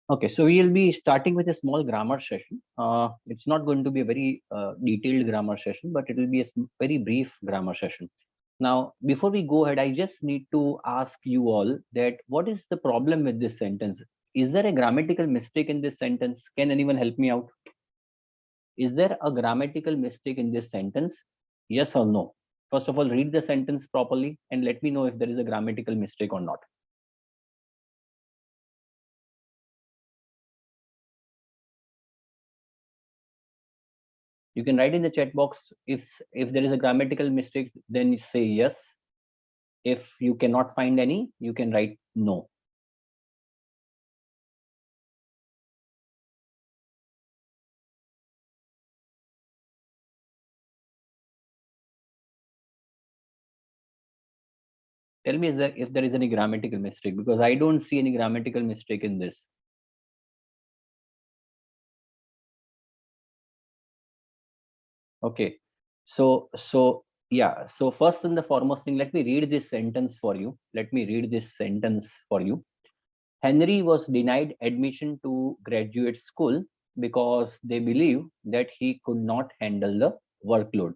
Okay, so we'll be starting with a small grammar session. It's not going to be a very detailed grammar session, but it will be a very brief grammar session. Now, before we go ahead, I just need to ask you all that what is the problem with this sentence? Is there a grammatical mistake in this sentence? Can anyone help me out? Is there a grammatical mistake in this sentence? Yes or no? First of all, read the sentence properly and let me know if there is a grammatical mistake or not. You can write in the chat box if there is a grammatical mistake, then you say yes. If you cannot find any, you can write no. Tell me if there is any grammatical mistake, because I don't see any grammatical mistake in this. Okay, so yeah, so first and the foremost thing, let me read this sentence for you. Henry was denied admission to graduate school because they believe that he could not handle the workload.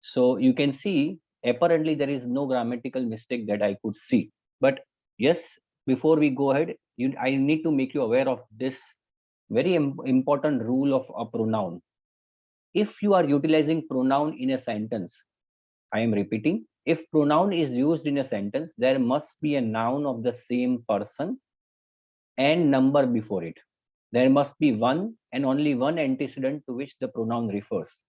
So you can see, apparently there is no grammatical mistake that I could see. But yes, before we go ahead, I need to make you aware of this very important rule of a pronoun. If you are utilizing pronoun in a sentence, I am repeating, if pronoun is used in a sentence, there must be a noun of the same person and number before it. There must be one and only one antecedent to which the pronoun refers.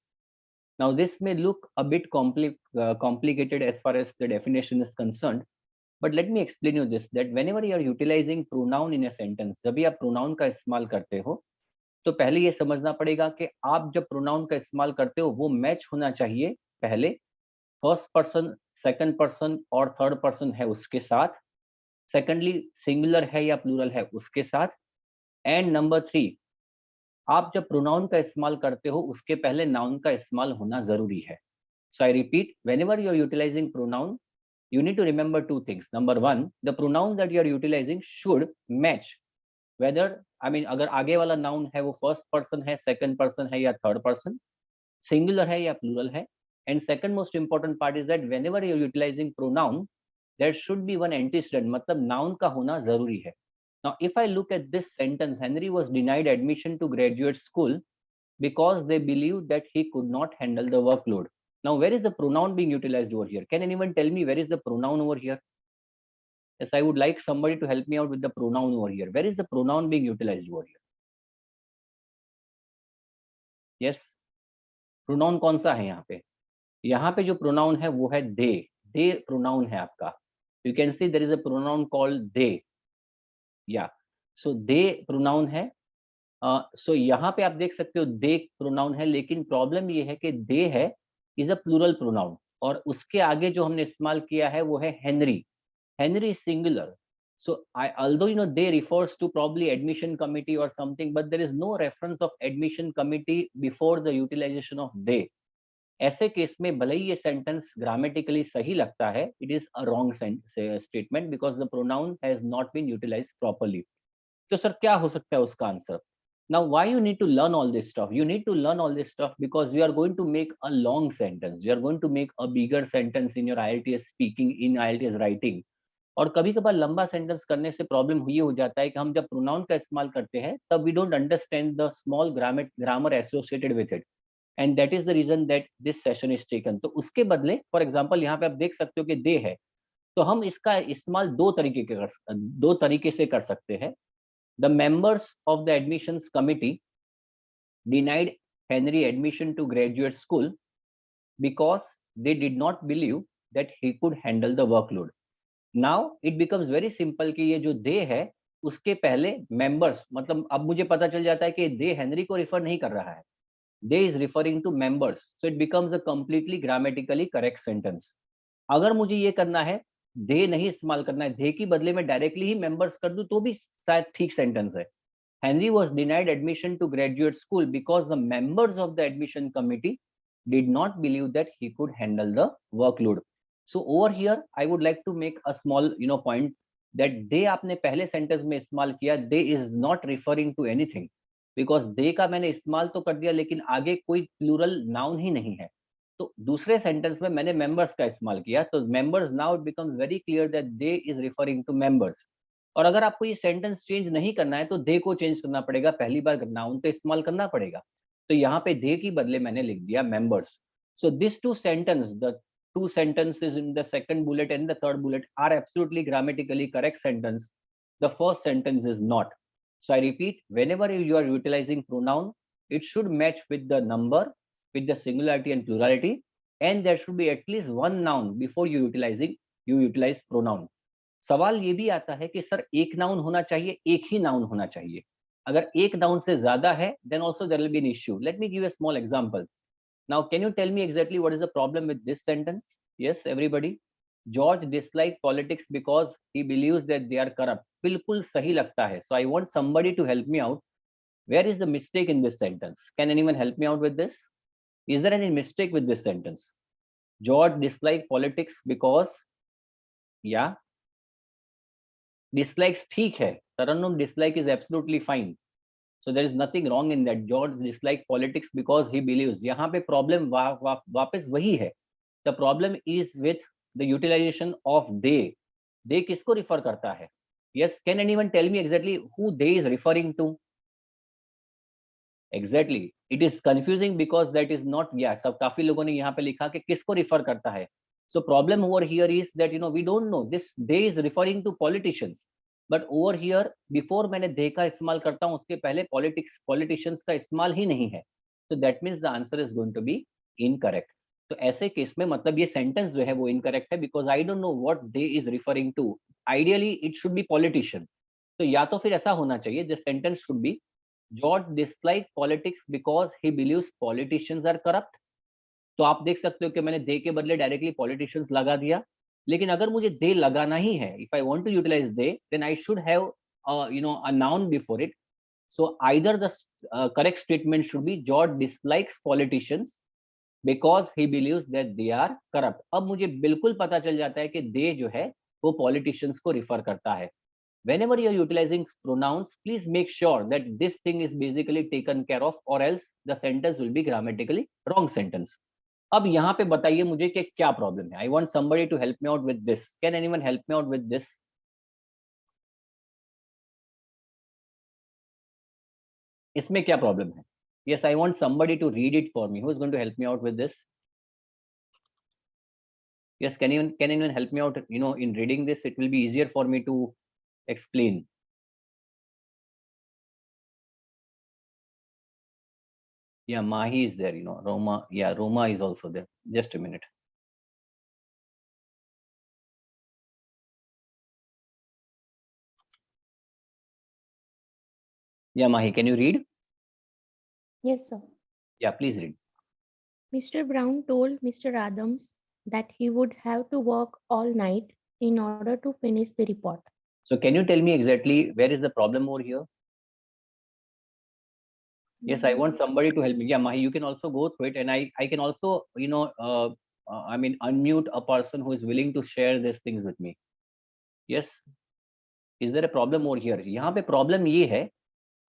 Now, this may look a bit complicated as far as the definition is concerned, but let me explain you this, that whenever you are utilizing pronoun in a sentence, जब भी आप pronoun का इस्तेमाल करते हो, तो पहले ये समझना पड़ेगा कि आप जब pronoun का इस्तेमाल करते हो, वो मैच होना चाहिए पहले फर्स्ट पर्सन, सेकंड पर्सन और थर्ड पर्सन है उसके साथ, सेकंडली सिंगुलर है या प्लूरल है उसके साथ, एंड नंबर 3, आप जब प्रोनाउन का इस्तेमाल करते हो उसके पहले नाउन का इस्तेमाल होना जरूरी है. So I repeat, whenever you are utilizing pronoun, you need to remember two things. Number one, the pronoun that you are utilizing should match whether, I mean, अगर आगे वाला noun है वो first person है, second person है या third person, singular है या plural है, and second most important part is that whenever you are utilizing pronoun, there should be one antecedent, मतलब noun का होना जरूरी है. Now, if I look at this sentence, Henry was denied admission to graduate school because they believed that he could not handle the workload. Now, where is the pronoun being utilized over here? Can anyone tell me where is the pronoun over here? Yes, I would like somebody to help me out with the pronoun over here. Where is the pronoun being utilized over here? Yes, pronoun कौन सा है यहाँ पे? यहाँ पे जो pronoun है वो है they. They pronoun है आपका. You can see there is a pronoun called they. Yeah, so they pronoun है. So यहाँ पे आप देख सकते हो दे प्रोनाउन है, लेकिन प्रॉब्लम ये है कि दे है इज अ प्लूरल प्रोनाउन और उसके आगे जो हमने इस्तेमाल किया है वो है Henry. Henry is singular. So although they refers to probably admission committee or something, but there is no reference of admission committee before the utilization of they. ऐसे केस में भले ही ये सेंटेंस ग्रामेटिकली सही लगता है, it is a wrong statement because the pronoun has not been utilised properly. तो sir क्या हो सकता है उसका answer? Now, why you need to learn all this stuff? You need to learn all this stuff because we are going to make a long sentence. We are going to make a bigger sentence in your IELTS speaking, in IELTS writing. और कभी कभार लंबा sentence करने से problem ये हो जाता है कि हम जब प्रोनाउन का इस्तेमाल करते हैं तब we don't understand the small grammar associated with it, and that is the reason that this session is taken. तो उसके बदले फॉर एग्जांपल यहाँ पे आप देख सकते हो कि दे है, तो हम इसका इस्तेमाल दो तरीके से कर सकते हैं. The members of the admissions committee denied Henry admission to graduate school because they did not believe that he could handle the workload. Now it becomes very simple कि ये जो they है उसके पहले members, मतलब अब मुझे पता चल जाता है कि they Henry को refer नहीं कर रहा है, they is referring to members, so it becomes a completely grammatically correct sentence. अगर मुझे ये करना है, दे नहीं इस्तेमाल करना है, दे की बदले में डायरेक्टली ही मेंबर्स कर दूं तो भी शायद ठीक सेंटेंस है. Henry was denied admission to graduate school because the members of the admission committee did not believe that he could handle the workload. So over here, I would like to make a small, point that they आपने पहले sentence में इस्तेमाल किया, they is not referring to anything, because they का मैंने इस्तेमाल तो कर दिया लेकिन आगे कोई प्लूरल नाउन ही नहीं है। तो दूसरे सेंटेंस में मैंने मेंबर्स का इस्तेमाल किया, तो members, now it becomes very clear that they is referring to members. और अगर आपको ये सेंटेंस चेंज नहीं करना है तो दे को चेंज करना पड़ेगा, पहली बार नाउन का इस्तेमाल करना पड़ेगा। तो यहाँ पे दे की बदले मैंने लिख दिया members. So this two sentence, the two sentences in the second bullet and the third bullet are absolutely grammatically correct sentence. The first sentence is not. So I repeat, whenever you are utilizing pronoun, it should match with the number, with the singularity and plurality, and there should be at least one noun before you utilize pronoun. सवाल ये भी आता है कि sir एक noun होना चाहिए, एक ही नाउन होना चाहिए। अगर एक नाउन से ज्यादा है then also there will be an issue. Let me give you a small example. Now, can you tell me exactly what is the problem with this sentence? Yes, everybody. George dislikes politics because he believes that they are corrupt. बिल्कुल सही लगता है. So I want somebody to help me out. Where is the mistake in this sentence? Can anyone help me out with this? Is there any mistake with this sentence? George dislikes politics because, yeah, dislikes ठीक है. Tarannum, dislike is absolutely fine. So there is nothing wrong in that. George dislike politics because he believes. यहाँ पे problem वापस वही है. The problem is with the utilization of they. They किसको refer करता है? Yes, can anyone tell me exactly who they is referring to? Exactly. It is confusing because that is not, yeah, सब काफी लोगों ने यहाँ पे लिखा कि किसको refer करता है. So problem over here is that we don't know. This they is referring to politicians. But over here before मैंने दे का इस्तेमाल करता हूं उसके पहले पॉलिटिशियंस का इस्तेमाल ही नहीं है, तो that means the answer is going to be incorrect. तो ऐसे केस में मतलब ये सेंटेंस जो है वो इनकरेक्ट है, because I don't know what they is referring to. Ideally it should be politician. तो या तो फिर ऐसा होना चाहिए, the sentence should be George dislike politics because he believes politicians are corrupt. तो आप देख सकते हो कि मैंने दे के बदले डायरेक्टली पॉलिटिशियंस लगा दिया। लेकिन अगर मुझे दे लगाना ही है, if I want to utilise they, then I should have a noun before it. So either the correct statement should be George dislikes politicians because he believes that they are corrupt. अब मुझे बिल्कुल पता चल जाता है कि दे जो है वो politicians को refer करता है। Whenever you are utilizing pronouns, please make sure that this thing is basically taken care of, or else the sentence will be grammatically wrong sentence. अब यहाँ पे बताइए मुझे कि क्या प्रॉब्लम है। I want somebody to help me out with this. Can anyone help me out with this? इसमें क्या प्रॉब्लम है? Yes, I want somebody to read it for me. Who is going to help me out with this? Yes, can anyone help me out in reading this? It will be easier for me to explain. Yeah, Mahi is there, Roma. Yeah, Roma is also there. Just a minute. Yeah, Mahi, can you read? Yes, sir. Yeah, please read. Mr. Brown told Mr. Adams that he would have to work all night in order to finish the report. So can you tell me exactly where is the problem over here? Yes, I want somebody to help me. Yeah, Mahi, you can also go through it, and I can also I mean unmute a person who is willing to share these things with me. Yes, is there a problem over here? यहाँ पे problem ये है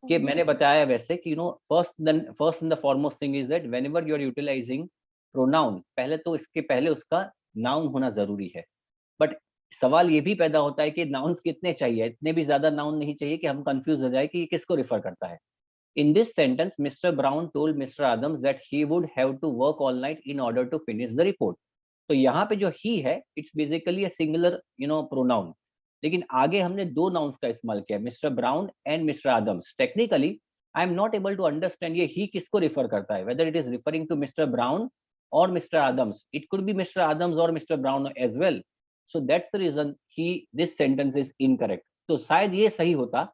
कि मैंने बताया वैसे कि first and the foremost thing is that whenever you are utilizing pronoun, पहले तो इसके पहले उसका noun होना जरूरी है। बट सवाल ये भी पैदा होता है कि nouns कितने चाहिए? इतने भी ज्यादा noun नहीं चाहिए कि हम कंफ्यूज हो जाए कि ये किसको रिफर करता है। In this sentence, Mr. Brown told Mr. Adams that he would have to work all night in order to finish the report. तो यहाँ पे जो he है, it's basically a singular, pronoun. लेकिन आगे हमने दो nouns का इस्तेमाल किया, Mr. Brown and Mr. Adams. Technically, I am not able to understand ये he किसको refer करता है, whether it is referring to Mr. Brown or Mr. Adams. It could be Mr. Adams or Mr. Brown as well. So that's the reason this sentence is incorrect. तो शायद ये सही होता,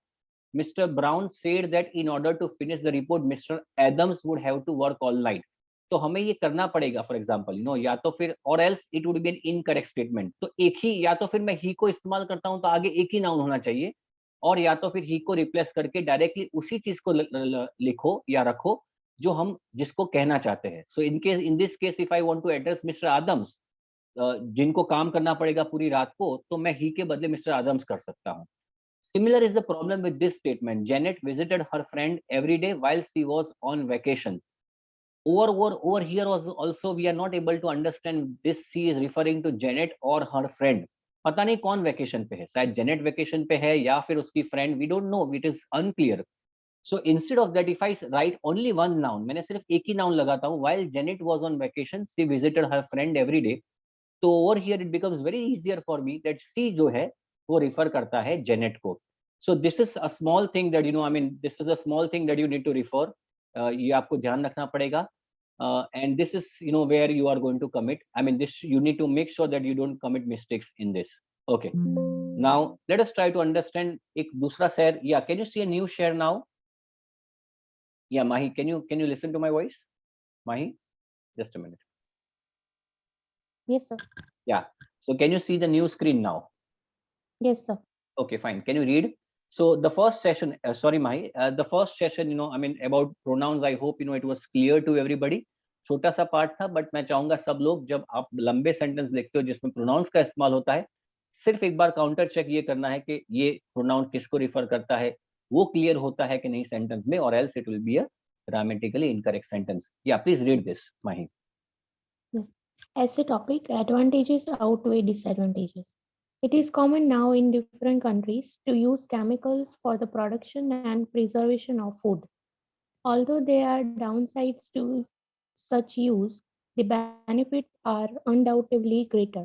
Mr. Brown said that in order to finish the report, Mr. Adams would have to work all night. तो हमें ये करना पड़ेगा, फॉर एग्जाम्पल या तो फिर और else it would be an incorrect statement. तो एक ही, या तो फिर मैं ही को इस्तेमाल करता हूं तो आगे एक ही नाउन होना चाहिए, और या तो फिर ही को रिप्लेस करके डायरेक्टली उसी चीज को लिखो या रखो जो हम जिसको कहना चाहते हैं। So in this case if I want to address mister Adams, जिनको काम करना पड़ेगा पूरी रात को, तो मैं ही के बदले मिस्टर आदम्स कर सकता हूँ. Similar is the problem with this statement. Janet visited her friend every day while she was on vacation. Over here was also we are not able to understand this. She is referring to Janet or her friend. पता नहीं कौन vacation पे है, शायद Janet vacation पे है या फिर उसकी friend, we don't know, it is unclear. So instead of that if I write only one noun, मैंने सिर्फ एक ही नाउन लगाता हूँ, while Janet was on vacation she visited her friend every day, तो over here it becomes very easier for me that she जो है वो refer करता है Janet को. So this is a small thing that I mean this is a small thing that you need to refer. ये आपको ध्यान रखना पड़ेगा. And this is where you are going to commit. I mean this you need to make sure that you don't commit mistakes in this. Okay. Now let us try to understand एक दूसरा share. Yeah, can you see a new share now? Yeah, Mahi, can you listen to my voice? Mahi, just a minute. Yes, sir. Yeah. So can you see the new screen now? Yes, sir. Okay, fine. Can you read? So the first session, sorry, Mahi, the first session, I mean about pronouns, I hope it was clear to everybody. छोटा सा part था, but मैं चाहूंगा सब लोग जब आप लंबे सेंटेंस लिखते हो जिसमें प्रोनाउंस का इस्तेमाल होता है, सिर्फ एक बार काउंटर चेक ये करना है कि ये प्रोनाउन किसको रिफर करता है, वो क्लियर होता है कि नहीं सेंटेंस में, और else it will be a grammatically incorrect sentence. Yeah please read this, Mahi. Yes. As a topic, advantages outweigh disadvantages. It is common now in different countries to use chemicals for the production and preservation of food. Although there are downsides to such use, the benefits are undoubtedly greater.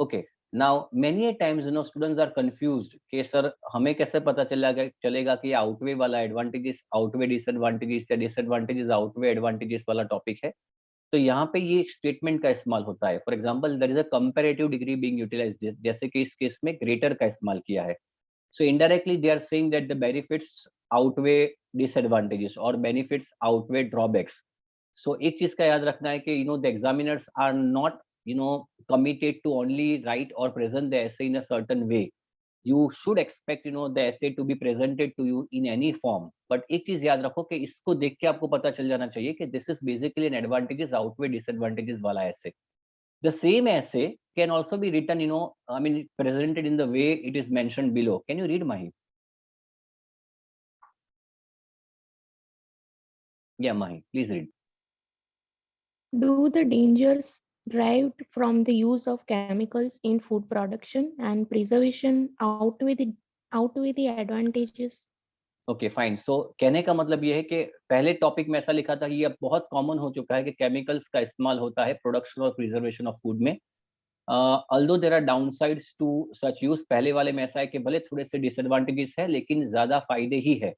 Okay. Now many a times students are confused कि sir हमें कैसे पता चलेगा कि outweigh वाला advantages outweigh disadvantages या disadvantages outweigh advantages वाला topic है. तो यहाँ पे ये एक स्टेटमेंट का इस्तेमाल होता है. For example there is a comparative degree being utilised, जैसे कि इस केस में ग्रेटर का इस्तेमाल किया है. So indirectly they are saying that the benefits outweigh disadvantages और बेनिफिट्स आउटवे ड्रॉबैक्स. So एक चीज का याद रखना है कि the examiners are not committed to only write or present the essay in a certain way. You should expect the essay to be presented to you in any form. But एक चीज याद रखो कि इसको देख के आपको पता चल जाना चाहिए कि this is basically an advantages outweigh disadvantages वाला essay. The same essay can also be written I mean presented in the way it is mentioned below. Can you read, Mahi? Yeah, Mahi, please read. Do the dangers derived from the use of chemicals in food production and preservation outweigh the advantages? Okay fine. So कहने का मतलब ये है कि पहले topic में ऐसा लिखा था कि ये अब बहुत कॉमन हो चुका है कि केमिकल्स का इस्तेमाल होता है प्रोडक्शन और प्रिजर्वेशन ऑफ फूड में. Although there are downsides to such use, पहले वाले में ऐसा है कि भले थोड़े से डिसएडवांटेजेस है लेकिन ज्यादा फायदे ही है.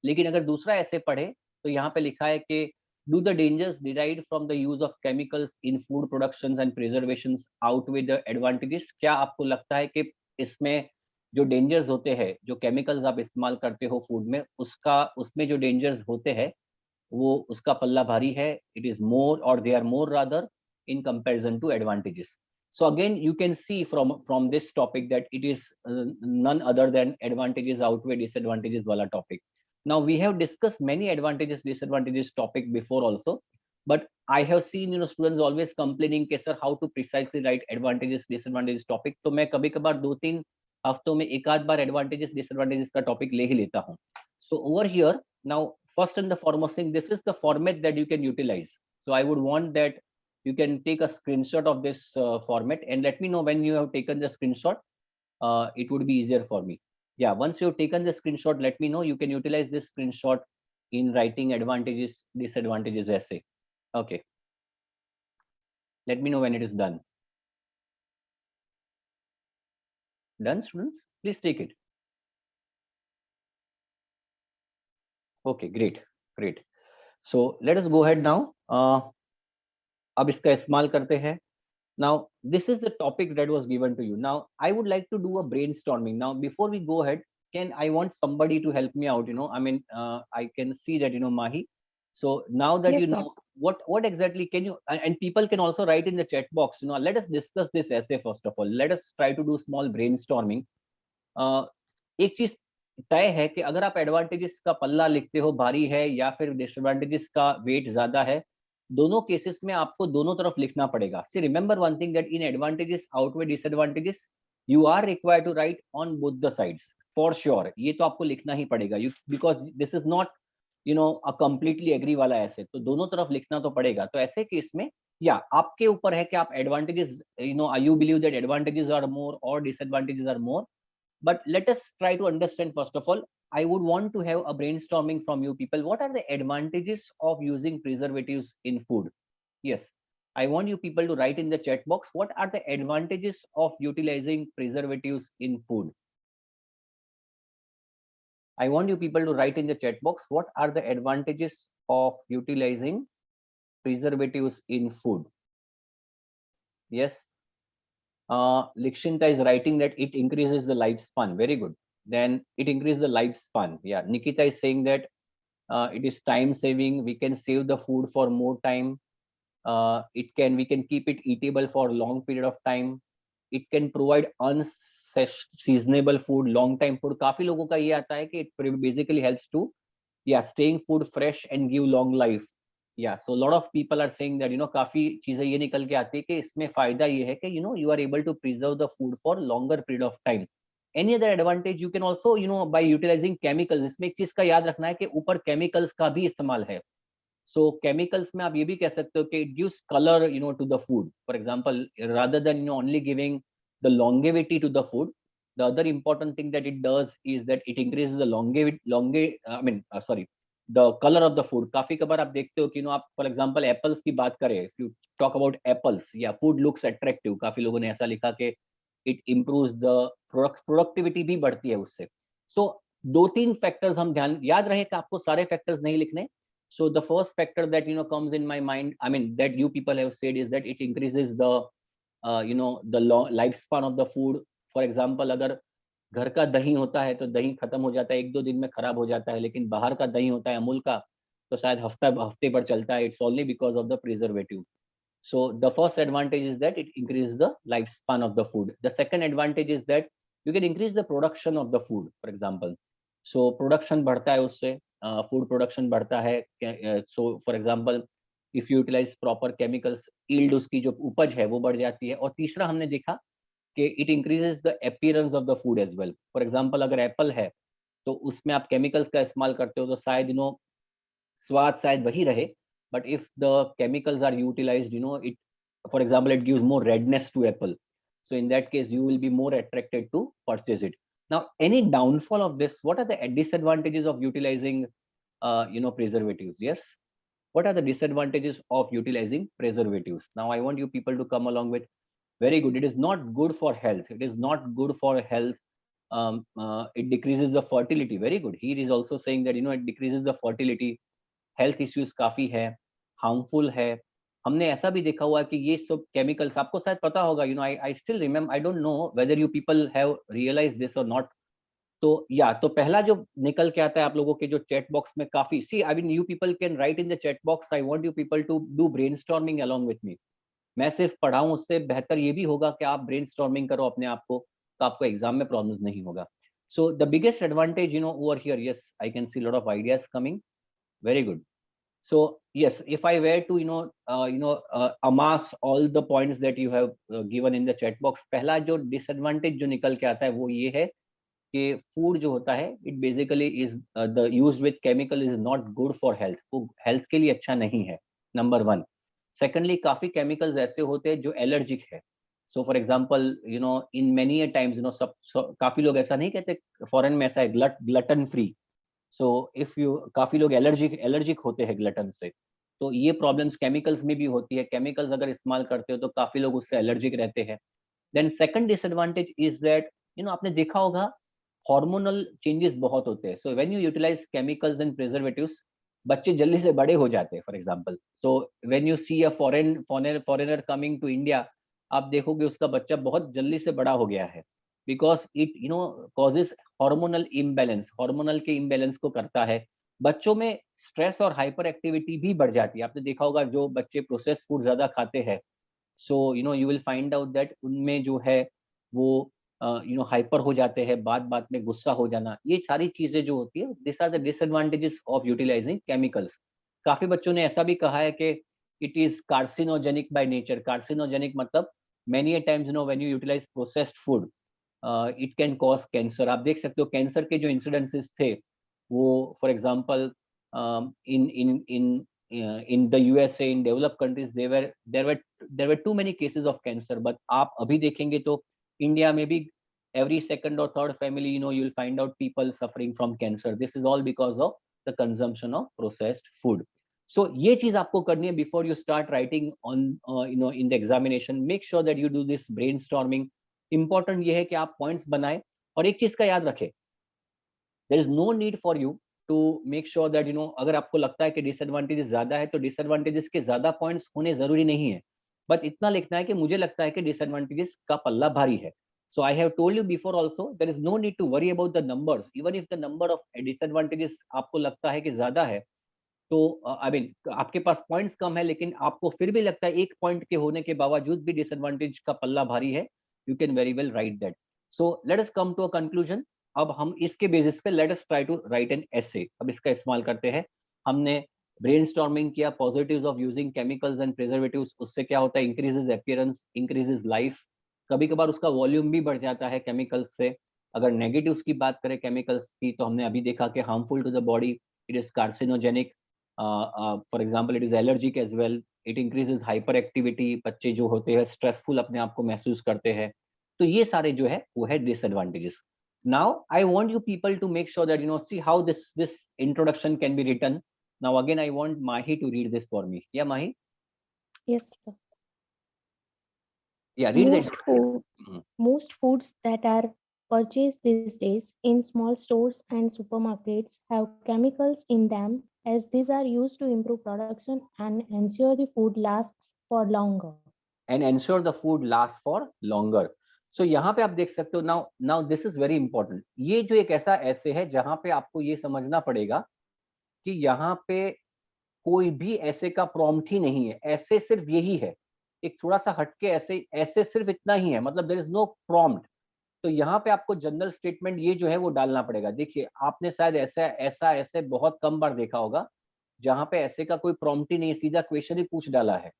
लेकिन अगर दूसरा ऐसे पढ़े तो यहाँ पे लिखा है कि do the dangers derived from the use of chemicals in food production and preservation outweigh the advantages. क्या आपको लगता है कि इसमें जो डेंजर्स होते हैं, जो केमिकल्स आप इस्तेमाल करते हो फूड में, उसमें जो डेंजर्स होते हैं वो उसका पल्ला भारी है, इट इज मोर और they are more rather in comparison to advantages. So again you can see from this topic that it is none other than advantages outweigh disadvantages wala topic. Now we have discussed many advantages disadvantages topic before also, but I have seen students always complaining कि sir how to precisely write advantages disadvantages topic. तो मैं कभी कभार 2-3 हफ्तों में एक आध बार advantages disadvantages का topic ले ही लेता हूँ. So over here now first and the foremost thing, this is the format that you can utilize. So I would want that you can take a screenshot of this format and let me know when you have taken the screenshot. It would be easier for me. Yeah, once you've taken the screenshot, let me know. You can utilize this screenshot in writing advantages disadvantages essay. Okay, let me know when it is done. Done, students? Please take it. Okay, great. So let us go ahead now. अब इसका इस्तेमाल करते हैं. Now this is the topic that was given to you. Now I would like to do a brainstorming. Now before we go ahead, I want somebody to help me out. I mean I can see that Mahi. So now that Yes, you know what exactly can you, and people can also write in the chat box. Let us discuss this essay first of all. Let us try to do small brainstorming. एक चीज तय है कि अगर आप advantages का पल्ला लिखते हो भारी है या फिर डिसएडवांटेजेस का वेट ज्यादा है, दोनों केसेस में आपको दोनों तरफ लिखना पड़ेगा. See remember one thing that in advantages outweigh disadvantages you are required to write on both the sides for sure. ये तो आपको लिखना ही पड़ेगा, you because this is not a completely agree वाला ऐसे, तो दोनों तरफ लिखना तो पड़ेगा. तो ऐसे केस में या आपके ऊपर है कि आप advantages you believe that advantages are more और disadvantages are more. But let us try to understand first of all. I would want to have a brainstorming from you people. What are the advantages of using preservatives in food? Yes, I want you people to write in the chat box. What are the advantages of utilizing preservatives in food? I want you people to write in the chat box. What are the advantages of utilizing preservatives in food? Yes. Likshinta is writing that it increases the lifespan. Very good. Then it increases the lifespan. Yeah. Nikita is saying that it is time saving. We can save the food for more time. We can keep it eatable for a long period of time. It can provide unseasonable food, long time food. काफी लोगों का ये आता है कि it basically helps to staying food fresh and give long life. So a lot of people are saying that काफी चीजें ये निकल के आती है कि इसमें फायदा ये है कि you are able to preserve the food for longer period of time. Any other advantage you can also by utilizing chemicals. इसमें एक चीज का याद रखना है कि ऊपर chemicals का भी इस्तेमाल है. So chemicals में आप ये भी कह सकते हो कि it gives color to the food. For example, rather than only giving the longevity to the food, the other important thing that it does is that it increases the the color of the food. काफी कबार आप देखते हो कि आप for example apples की बात करें, if you talk about apples, food looks attractive. काफी लोगों ने ऐसा लिखा कि it improves the productivity भी बढ़ती है उससे. So दो तीन factors हम ध्यान याद रहे कि आपको सारे factors नहीं लिखने. So the first factor that comes in my mind, I mean that you people have said, is that it increases the the long lifespan of the food. For example, अगर घर का दही होता है तो दही खत्म हो जाता है, एक दो दिन में खराब हो जाता है, लेकिन बाहर का दही होता है अमूल का तो शायद हफ्ते भर चलता है. It's only because of the preservative. So the first advantage is that it increases the lifespan of the food. The second advantage is that you can increase the production of the food, for example. So production बढ़ता है उससे, food production बढ़ता है. So for example, if you utilize proper chemicals, yield उसकी जो उपज है वो बढ़ जाती है. और तीसरा हमने देखा कि it increases the appearance of the food as well. For example, अगर एप्पल है तो उसमें आप केमिकल्स का इस्तेमाल करते हो तो शायद स्वाद शायद वही रहे, but if the chemicals are utilized, it, for example, it gives more redness to apple. So in that case, you will be more attracted to purchase it. Now, any downfall of this? What are the disadvantages of utilizing, preservatives? Yes. What are the disadvantages of utilizing preservatives? Now, I want you people to come along with. Very good. It is not good for health. It is not good for health. It decreases the fertility. Very good. He is also saying that it decreases the fertility. Health issues काफी है, harmful है. हमने ऐसा भी देखा हुआ है कि ये सब केमिकल्स आपको शायद पता होगा. I still remember, I don't know whether you people have realise this और नॉट. तो पहला जो निकल के आता है आप लोगों के जो चैट बॉक्स में काफी, see I mean you people can write in the chat box. I want you people to do brainstorming along with me. मैं सिर्फ पढ़ाऊं उससे बेहतर ये भी होगा कि आप ब्रेनस्टॉर्मिंग करो अपने आप को, तो आपको एग्जाम में प्रॉब्लम नहीं होगा. So the biggest advantage over here, yes I can see lot of ideas coming. Very good. So yes, if I were to amass all the points that you have given in the chat box, पहला जो disadvantage जो निकल के आता है वो ये है कि food जो होता है it basically is the use with chemical is not good for health. वो health के लिए अच्छा नहीं है, number one. Secondly, काफी chemicals ऐसे होते हैं जो allergic है. So for example, in many a times काफी लोग ऐसा नहीं कहते, foreign में ऐसा है gluten free. So if you, काफी लोग एलर्जिक होते हैं ग्लटन से, तो ये प्रॉब्लम्स केमिकल्स में भी होती है. केमिकल्स अगर इस्तेमाल करते हो तो काफी लोग उससे एलर्जिक रहते हैं. Then second disadvantage is that आपने देखा होगा हार्मोनल चेंजेस बहुत होते हैं. So when you utilize chemicals and preservatives, बच्चे जल्दी से बड़े हो जाते हैं. For example, so when you see a foreigner coming to India, आप देखोगे उसका बच्चा बहुत जल्दी से बड़ा हो गया है, because it causes hormonal imbalance. Hormonal के इम्बैलेंस को करता है. बच्चों में स्ट्रेस और हाइपर एक्टिविटी भी बढ़ जाती है. आपने देखा होगा जो बच्चे प्रोसेस फूड ज्यादा खाते हैं, so you will find out that उनमें जो है वो हाइपर हो जाते हैं, बात में गुस्सा हो जाना, ये सारी चीजें जो होती है, this are the disadvantages of utilizing chemicals. काफी बच्चों ने ऐसा भी कहा है कि it is carcinogenic by nature. Carcinogenic मतलब many a times when you utilize processed food, it can cause cancer. आप देख सकते हो कैंसर के जो incidences थे वो for example in the USA, in developed countries, there were too many cases of cancer. But आप अभी देखेंगे तो इंडिया में भी every second or third family, you'll find out people suffering from cancer. This is all because of the consumption of processed food. So ये चीज आपको करनी है before you start writing on in the examination. Make sure that you do this brainstorming. Important ये है कि आप points बनाएं और एक चीज का याद रखें, there is no need for you to make sure that अगर आपको लगता है कि disadvantages ज्यादा है तो disadvantages के ज्यादा points होने जरूरी नहीं है, बट इतना लिखना है कि मुझे लगता है कि disadvantages का पल्ला भारी है. So I have told you before also, there is no need to worry about the numbers. Even if the number of disadvantages आपको लगता है कि ज्यादा है, तो I mean आपके पास पॉइंट्स कम है लेकिन आपको फिर भी लगता है एक पॉइंट के होने के बावजूद भी डिसएडवांटेज का पल्ला भारी है, you can very well write that. So let us come to a conclusion. अब हम इसके बेसिस पे let us try to write an essay. अब इसका इस्तेमाल करते हैं. हमने ब्रेनस्टॉर्मिंग किया, positives of using chemicals and preservatives. उससे क्या होता है, इंक्रीजेस अपीयरेंस, इंक्रीजेस लाइफ. कभी कभार उसका वॉल्यूम भी बढ़ जाता है केमिकल्स से. अगर नेगेटिव्स की बात करें केमिकल्स की, तो हमने अभी देखा कि harmful to the body, it is carcinogenic, for example it is allergic as well, it increases hyperactivity. बच्चे जो होते हैं स्ट्रेसफुल अपने आप को महसूस करते हैं. तो ये सारे जो है वो है disadvantages. Now I want you people to make sure that see how this introduction can be written. Now again I want Mahi to read this for me. Yeah, Mahi? Yes, sir. Yeah, read Most foods that are purchased these days in small stores and supermarkets have chemicals in them, as these are used to improve production and ensure the food lasts for longer. And ensure the food lasts for longer. So यहाँ पे आप देख सकते हो. Now this is very important. ये जो एक ऐसा ऐसे है जहाँ पे आपको ये समझना पड़ेगा कि यहाँ पे कोई भी ऐसे का प्रॉम्प्ट ही नहीं है. ऐसे सिर्फ यही है, एक थोड़ा सा हटके ऐसे सिर्फ इतना ही है, मतलब देयर इज नो प्रॉम्प्ट. तो यहाँ पे आपको जनरल स्टेटमेंट ये जो है वो डालना पड़ेगा. देखिए आपने शायद ऐसे बहुत कम बार देखा होगा जहाँ पे ऐसे का कोई प्रॉम्प्ट ही नहीं, सीधा क्वेश्चन ही पूछ डाला है.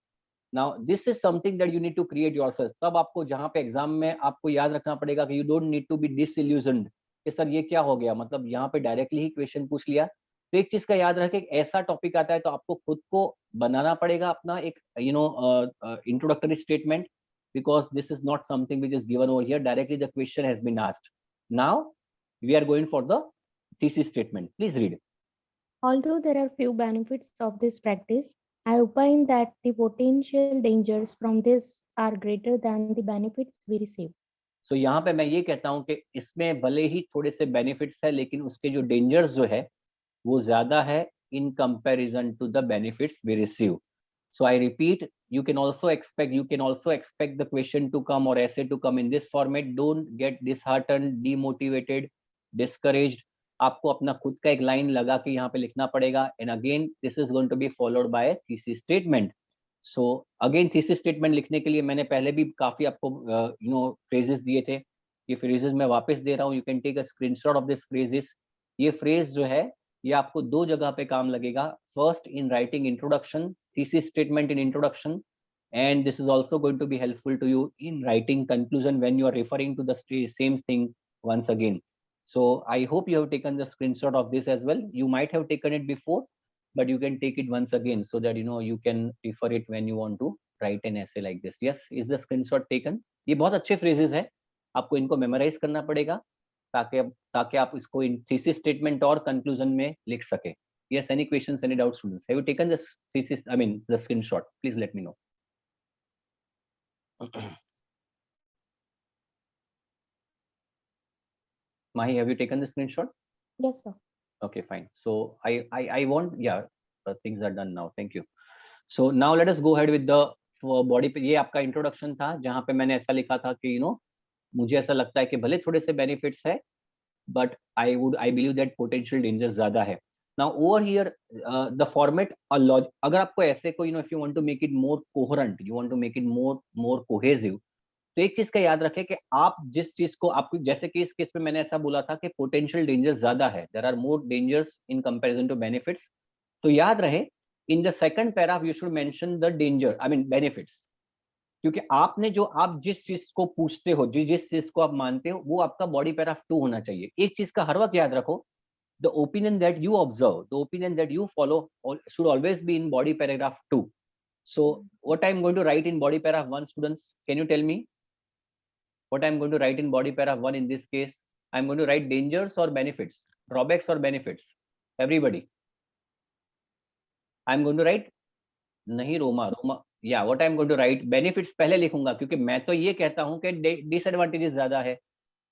Now this is something that you need to create yourself. तब आपको जहाँ पे एग्जाम में आपको याद रखना पड़ेगा कि you don't need to be disillusioned कि सर ये क्या हो गया, मतलब यहाँ पे डायरेक्टली ही क्वेश्चन पूछ लिया. तो एक चीज का याद रखें, ऐसा टॉपिक आता है तो आपको खुद को बनाना पड़ेगा अपना एक introductory statement, because this is not something which is given over here. Directly the question has been asked. Now we are going for the thesis statement. Please read. Although there are few benefits of this practice, I opine that the potential dangers from this are greater than the benefits we receive. So यहाँ पे मैं ये कहता हूँ कि इसमें भले ही थोड़े से बेनिफिट्स है लेकिन उसके जो डेंजर्स जो है वो ज्यादा है in comparison to the benefits we receive. So I repeat, you can also expect the question to come or essay to come in this format. Don't get disheartened, demotivated, discouraged. आपको अपना खुद का एक लाइन लगा के यहाँ पे लिखना पड़ेगा. And again this is going to be followed by a thesis statement. So again thesis statement लिखने के लिए मैंने पहले भी काफी आपको phrases दिए थे. ये phrases मैं वापस दे रहा हूँ. You can take a screenshot of this phrases. ये phrase जो है ये आपको दो जगह पे काम लगेगा. First in writing introduction, thesis statement in introduction, and this is also going to be helpful to you in writing conclusion when you are referring to the same thing once again. So I hope you have taken the screenshot of this as well. You might have taken it before, but you can take it once again so that you can refer it when you want to write an essay like this. Yes, is the screenshot taken? ये बहुत अच्छे phrases है, आपको इनको memorize करना पड़ेगा ताकि आप इसको इन thesis statement और conclusion में लिख सके. Yes, any questions, any doubts, students? Have you taken this thesis, the screenshot? Please let me know. Mahi, have you taken the screenshot? Yes, sir. Okay, fine. So I want, yeah, things are done now. Thank you. So now let us go ahead with the body पे. ये आपका introduction था जहाँ पे मैंने ऐसा लिखा था कि मुझे ऐसा लगता है कि भले थोड़े से benefits है, but I believe that potential danger ज़्यादा है. Now over here, the format अगर आपको ऐसे को if you want to make it more coherent, you want to make it more cohesive, तो एक चीज का याद रखें कि आप जिस चीज को आपको, जैसे कि इस केस में मैंने ऐसा बोला था कि पोटेंशियल डेंजर ज्यादा है, there are more dangers in comparison to benefits. तो याद रहे In the second paragraph, you should mention the danger, I mean benefits. क्योंकि आपने जो आप जिस चीज को पूछते हो, जिस चीज को आप मानते हो, वो आपका बॉडी पैराग्राफ 2 होना चाहिए. एक चीज का हर वक्त याद रखो, the opinion that you observe, the opinion that you follow should always be in body paragraph 2. So what I'm going to write in body paragraph 1, students, can you tell me what I'm going to write in body paragraph 1 in this case? I'm going to write dangers or benefits, drawbacks or benefits, everybody. I'm going to write, नहीं रोमा, या what I am going to write, benefits पहले लिखूंगा, क्योंकि मैं तो ये कहता हूं कि डिसएडवांटेजेस ज्यादा है,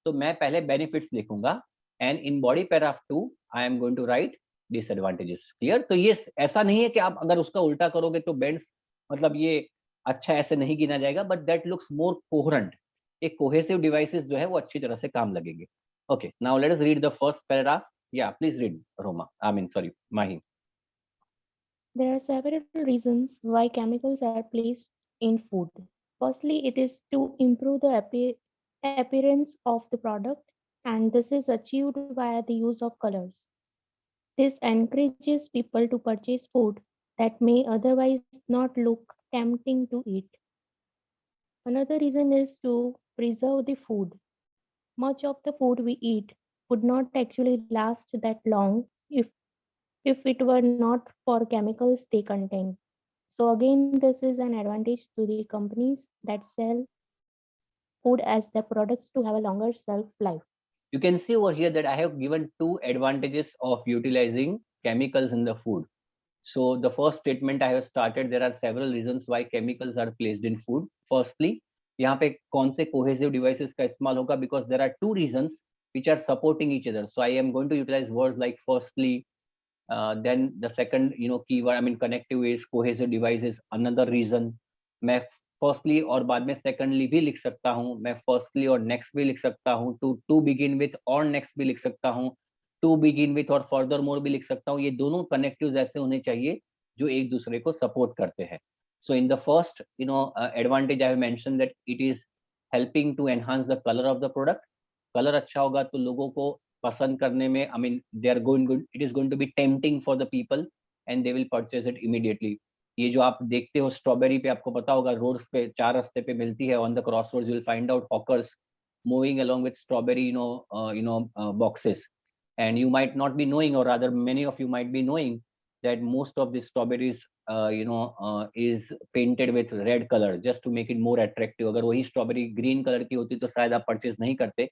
तो मैं पहले बेनिफिट्स लिखूंगा. And in body paragraph 2 I am going to write disadvantages. Clear? तो ये ऐसा नहीं है कि आप अगर उसका उल्टा करोगे तो बेंड्स, मतलब ये अच्छा ऐसे नहीं गिना जाएगा, but that looks more coherent. एक कोहेसिव डिवाइसेस जो है वो अच्छी तरह से काम लगेंगे. Okay, now let us read the first paragraph. Yeah please read Roma, I mean sorry Mahi. There are several reasons why chemicals are placed in food. Firstly, it is to improve the appearance of the product, and this is achieved via the use of colors. This encourages people to purchase food that may otherwise not look tempting to eat. Another reason is to preserve the food. Much of the food we eat would not actually last that long if it were not for chemicals they contain. So again, this is an advantage to the companies that sell food as their products to have a longer shelf life. You can see over here that I have given 2 advantages of utilizing chemicals in the food. So the first statement I have started, there are several reasons why chemicals are placed in food. Firstly, यहाँ पे कौन से cohesive devices का इस्तेमाल होगा, because there are 2 reasons which are supporting each other. So I am going to utilize words like firstly, then the second keyword, I mean connective is cohesive devices, another reason. मैं firstly और बाद में secondly भी लिख सकता हूँ, मैं firstly और नेक्स्ट भी लिख सकता हूँ, टू बिगिन विथ और नेक्स्ट भी लिख सकता हूँ, टू बिगिन विथ और फर्दर मोर भी लिख सकता हूँ. ये दोनों कनेक्टिव्स ऐसे होने चाहिए जो एक दूसरे को सपोर्ट करते हैं. So in the first advantage I have mention that it is helping to enhance the colour of the product. Colour अच्छा होगा तो लोगों को पसंद करने में, I mean they are going, it is going to be tempting for the people and they will purchase it immediately. ये जो आप देखते हो स्ट्रॉबेरी पे, आपको पता होगा रोड्स पे 4 रास्ते पे मिलती है, on the crossroads you will find out hawkers moving along with strawberry boxes, and you might not be knowing, or rather many of you might be knowing, that most of the strawberries is painted with red color just to make it more attractive. अगर वही strawberry green colour की होती तो शायद आप purchase नहीं करते,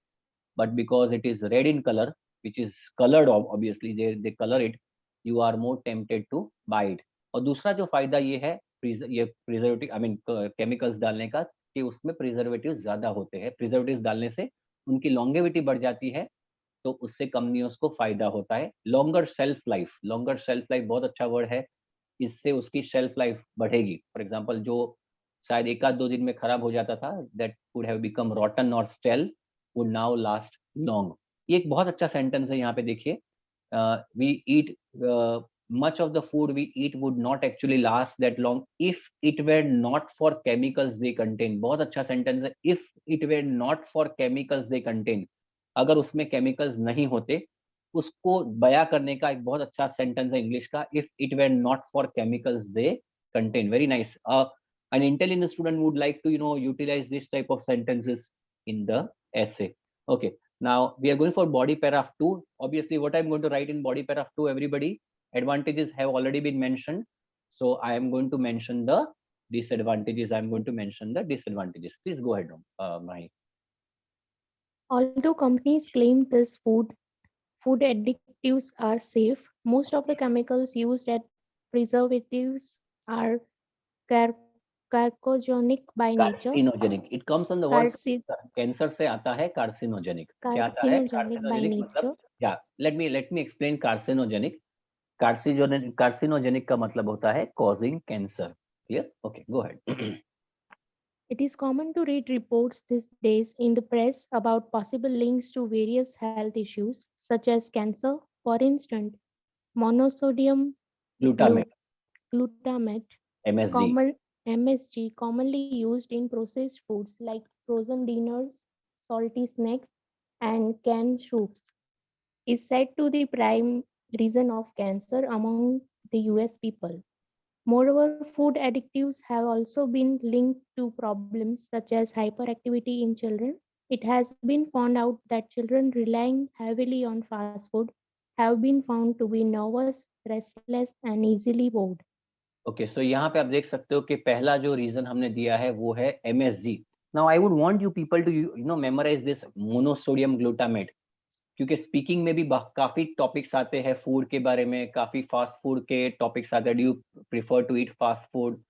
but because it is red in color, which is colored, obviously they color it, you are more tempted to buy it. और दूसरा जो फायदा ये है, ये प्रिजर्वेटिव, आई मीन केमिकल्स डालने का, कि उसमें प्रिजर्वेटिव ज्यादा होते हैं. प्रिजर्वेटिव डालने से उनकी लॉन्गेविटी बढ़ जाती है, तो उससे कंपनियों को फायदा होता है. लॉन्गर सेल्फ लाइफ बहुत अच्छा वर्ड है, इससे उसकी शेल्फ लाइफ बढ़ेगी. फॉर एग्जांपल जो शायद एक आध 2 दिन में खराब हो जाता था, that would have become rotten और stale, would now last long. ये एक बहुत अच्छा सेंटेंस है. यहाँ पे देखिए, we eat much of the food we eat would not actually last that long if it were not for chemicals they contain. बहुत अच्छा सेंटेंस है. if it were not for chemicals they contain, अगर उसमें chemicals नहीं होते, उसको बया करने का एक बहुत अच्छा सेंटेंस है इंग्लिश का, if it were not for chemicals they contain. Very nice. An intelligent student would like to utilize this type of sentences in the essay. Okay, now we are going for body paragraph 2. Obviously what I'm going to write in body paragraph 2, everybody, advantages have already been mentioned, so I am going to mention the disadvantages. Please go ahead, Mahi. Although companies claim this food additives are safe, most of the chemicals used as preservatives are carcinogenic by nature. Carcinogenic, it comes on the word Carci- cancer से आता है. carcinogenic क्या आता है? Carcinogenic by carcinogenic nature. मतलब, yeah, let me explain carcinogenic. Carcinogenic का मतलब होता है causing cancer. Clear? Okay, go ahead. It is common to read reports these days in the press about possible links to various health issues such as cancer. For instance, monosodium Glutamate, glutamate, MSG. MSG, commonly used in processed foods like frozen dinners, salty snacks, and canned soups, is said to be the prime reason of cancer among the US people. Moreover, food additives have also been linked to problems such as hyperactivity in children. It has been found out that children relying heavily on fast food have been found to be nervous, restless, and easily bored. Okay, so यहाँ पे आप देख सकते हो कि पहला जो reason हमने दिया है वो है MSG. Now I would want you people to memorize this monosodium glutamate, क्योंकि स्पीकिंग में भी काफी टॉपिक्स आते हैं फूड के बारे में, काफी फास्ट फूड के टॉपिक्स आते हैं. Do you prefer to eat fast food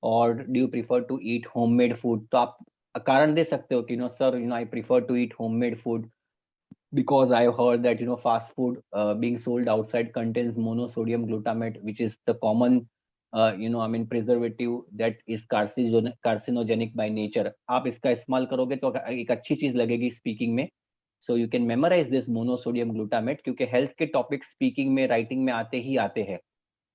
और do you prefer to eat homemade food? तो आप कारण दे सकते हो कि sir I prefer to eat homemade food because I heard that fast food being sold outside contains monosodium glutamate, which is the common preservative that is carcinogenic by nature. आप इसका इस्तेमाल करोगे तो एक अच्छी चीज लगेगी स्पीकिंग में. So you can memorize this monosodium glutamate, क्योंकि हेल्थ के टॉपिक स्पीकिंग में, राइटिंग में आते ही आते हैं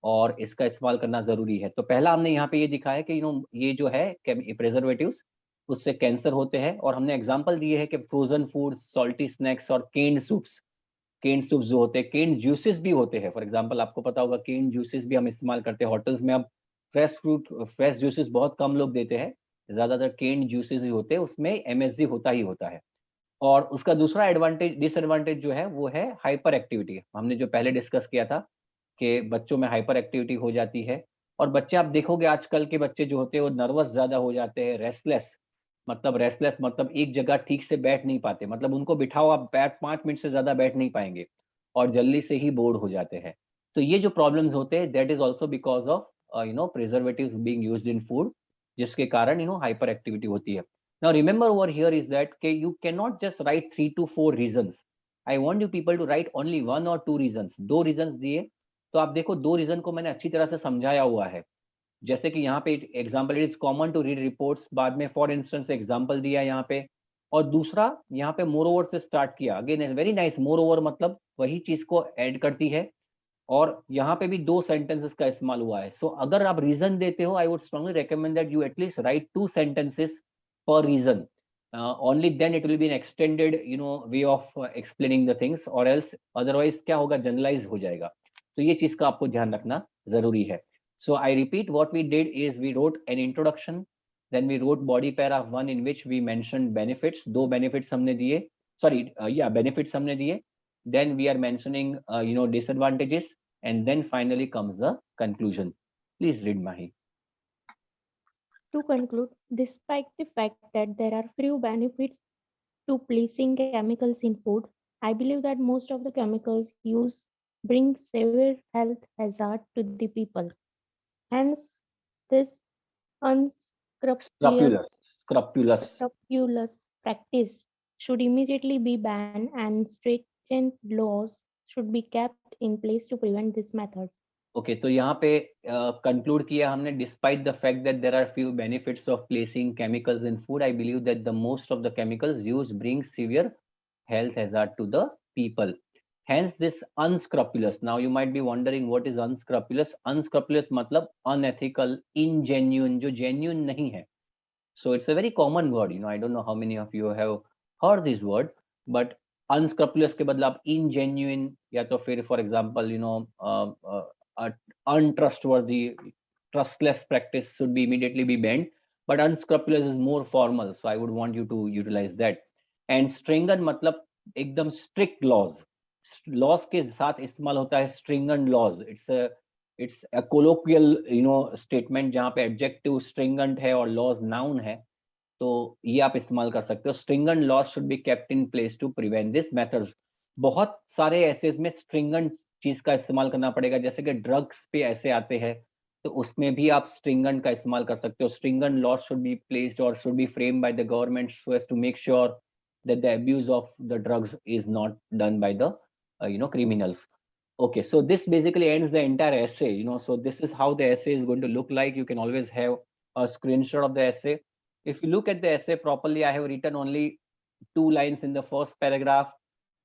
और इसका इस्तेमाल करना जरूरी है. तो पहला हमने यहाँ पे ये दिखाया कि ये जो है प्रिजर्वेटिव्स, उससे कैंसर होते हैं. और हमने एग्जांपल दिए हैं कि फ्रोजन फूड, सॉल्टी स्नैक्स और केन्ड सूप्स जो होते हैं, केन्ड जूसेस भी होते हैं. फॉर एग्जांपल आपको पता होगा केन्ड जूसेस भी हम इस्तेमाल करते हैं होटल्स में. अब फ्रेश जूसेस बहुत कम लोग देते हैं, ज्यादातर केन्ड जूसेस ही होते हैं, उसमें MSG होता ही होता है. और उसका दूसरा डिसएडवांटेज जो है वो है हाइपर एक्टिविटी. हमने जो पहले डिस्कस किया था कि बच्चों में हाइपर एक्टिविटी हो जाती है. और बच्चे, आप देखोगे आजकल के बच्चे जो होते हैं वो नर्वस ज्यादा हो जाते हैं, रेस्टलेस मतलब एक जगह ठीक से बैठ नहीं पाते. मतलब उनको बिठाओ आप, 5 मिनट से ज्यादा बैठ नहीं पाएंगे और जल्दी से ही बोर हो जाते हैं. तो ये जो प्रॉब्लम्स होते हैं, that is also because of preservatives being used in food, जिसके कारण हाइपर एक्टिविटी होती है. Now remember over here is that you cannot just write 3 to 4 reasons. I want you people to write only 1 or 2 reasons. 2 reasons दिए. तो आप देखो 2 reason को मैंने अच्छी तरह से समझाया हुआ है. जैसे कि यहाँ पे example, it is common to read reports, बाद में फॉर इंस्टेंस एग्जाम्पल दिया यहाँ पे. और दूसरा यहाँ पे मोर ओवर से स्टार्ट किया. Again very nice, more over मतलब वही चीज को ऐड करती है. और यहाँ पे भी 2 सेंटेंसेस का इस्तेमाल हुआ है. सो अगर आप रीजन देते हो, I would strongly recommend that you at least right 2 sentences per reason. Only then it will be an extended way of explaining the things, or else otherwise क्या होगा, जनरलाइज हो जाएगा. तो ये चीज का आपको ध्यान रखना जरूरी है. So I repeat, what we did is we wrote an introduction, then we wrote body paragraph 1 in which we mentioned benefits. 2 benefits हमने दिए, benefits हमने दिए. Then we are mentioning disadvantages, and then finally comes the conclusion. Please read, Mahi. To conclude, despite the fact that there are few benefits to placing chemicals in food, I believe that most of the chemicals used bring severe health hazard to the people. Hence, this Scrupulous. scrupulous practice should immediately be banned and stringent laws should be kept in place to prevent these methods. Okay, तो यहाँ पे conclude किया हमने, despite the fact that there are few benefits of placing chemicals in food, I believe that the most of the chemicals used bring severe health hazard to the people. Hence this unscrupulous. Now you might be wondering what is unscrupulous. Unscrupulous मतलब unethical, ingenuine, जो genuine नहीं है. So it's a very common word. I don't know how many of you have heard this word, but unscrupulous के बदले आप ingenuine, या तो फिर for example untrustworthy, trustless practice should be immediately be banned. But unscrupulous is more formal, so I would want you to utilize that. And stringent मतलब एकदम strict laws. Laws के साथ इस्तेमाल होता है stringent laws. It's a colloquial statement जहाँ पे adjective stringent है और laws noun है. तो ये आप इस्तेमाल कर सकते हो. Stringent laws should be kept in place to prevent these methods. बहुत सारे ऐसे में stringent चीज का इस्तेमाल करना पड़ेगा. जैसे कि ड्रग्स पे ऐसे आते हैं, तो उसमें भी आप stringent का इस्तेमाल कर सकते हो. Stringent laws should be placed or should be framed by the government so as to make sure that the abuse of the drugs is not done by the criminals. Okay, so this basically ends the entire essay. So this is how the essay is going to look like. You can always have a screenshot of the essay. If you look at the essay properly, I have written only 2 lines in the first paragraph,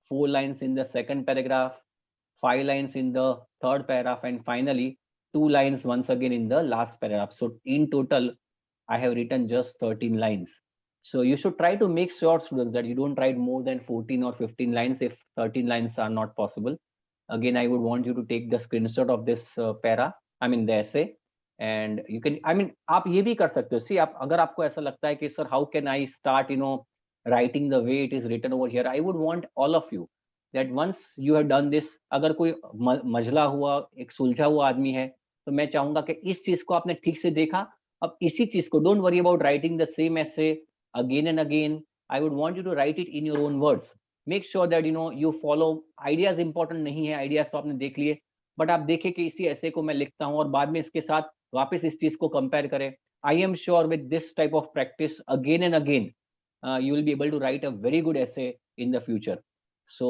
4 lines in the second paragraph, 5 lines in the third paragraph, and finally 2 lines once again in the last paragraph. So in total, I have written just 13 lines. So you should try to make sure, students, that you don't write more than 14 or 15 lines if 13 lines are not possible. Again, I would want you to take the screenshot of this the essay, and you can, I mean आप ये भी कर सकते हो, सी आप अगर आपको ऐसा लगता है कि sir how can I start writing the way it is written over here, I would want all of you that once you have done this, अगर कोई मझला हुआ एक सुलझा हुआ आदमी है, तो मैं चाहूंगा कि इस चीज को आपने ठीक से देखा, अब इसी चीज को, don't worry about writing the same ऐसे again and again, I would want you to write it in your own words, make sure that you follow, ideas important नहीं है, आइडियाज तो आपने देख लिए, बट आप देखें कि इसी ऐसे को मैं लिखता हूँ और बाद में इसके साथ वापस इस चीज को कंपेयर करें. I am sure with this type of practice again and again you will be able to write a very good essay in the future. So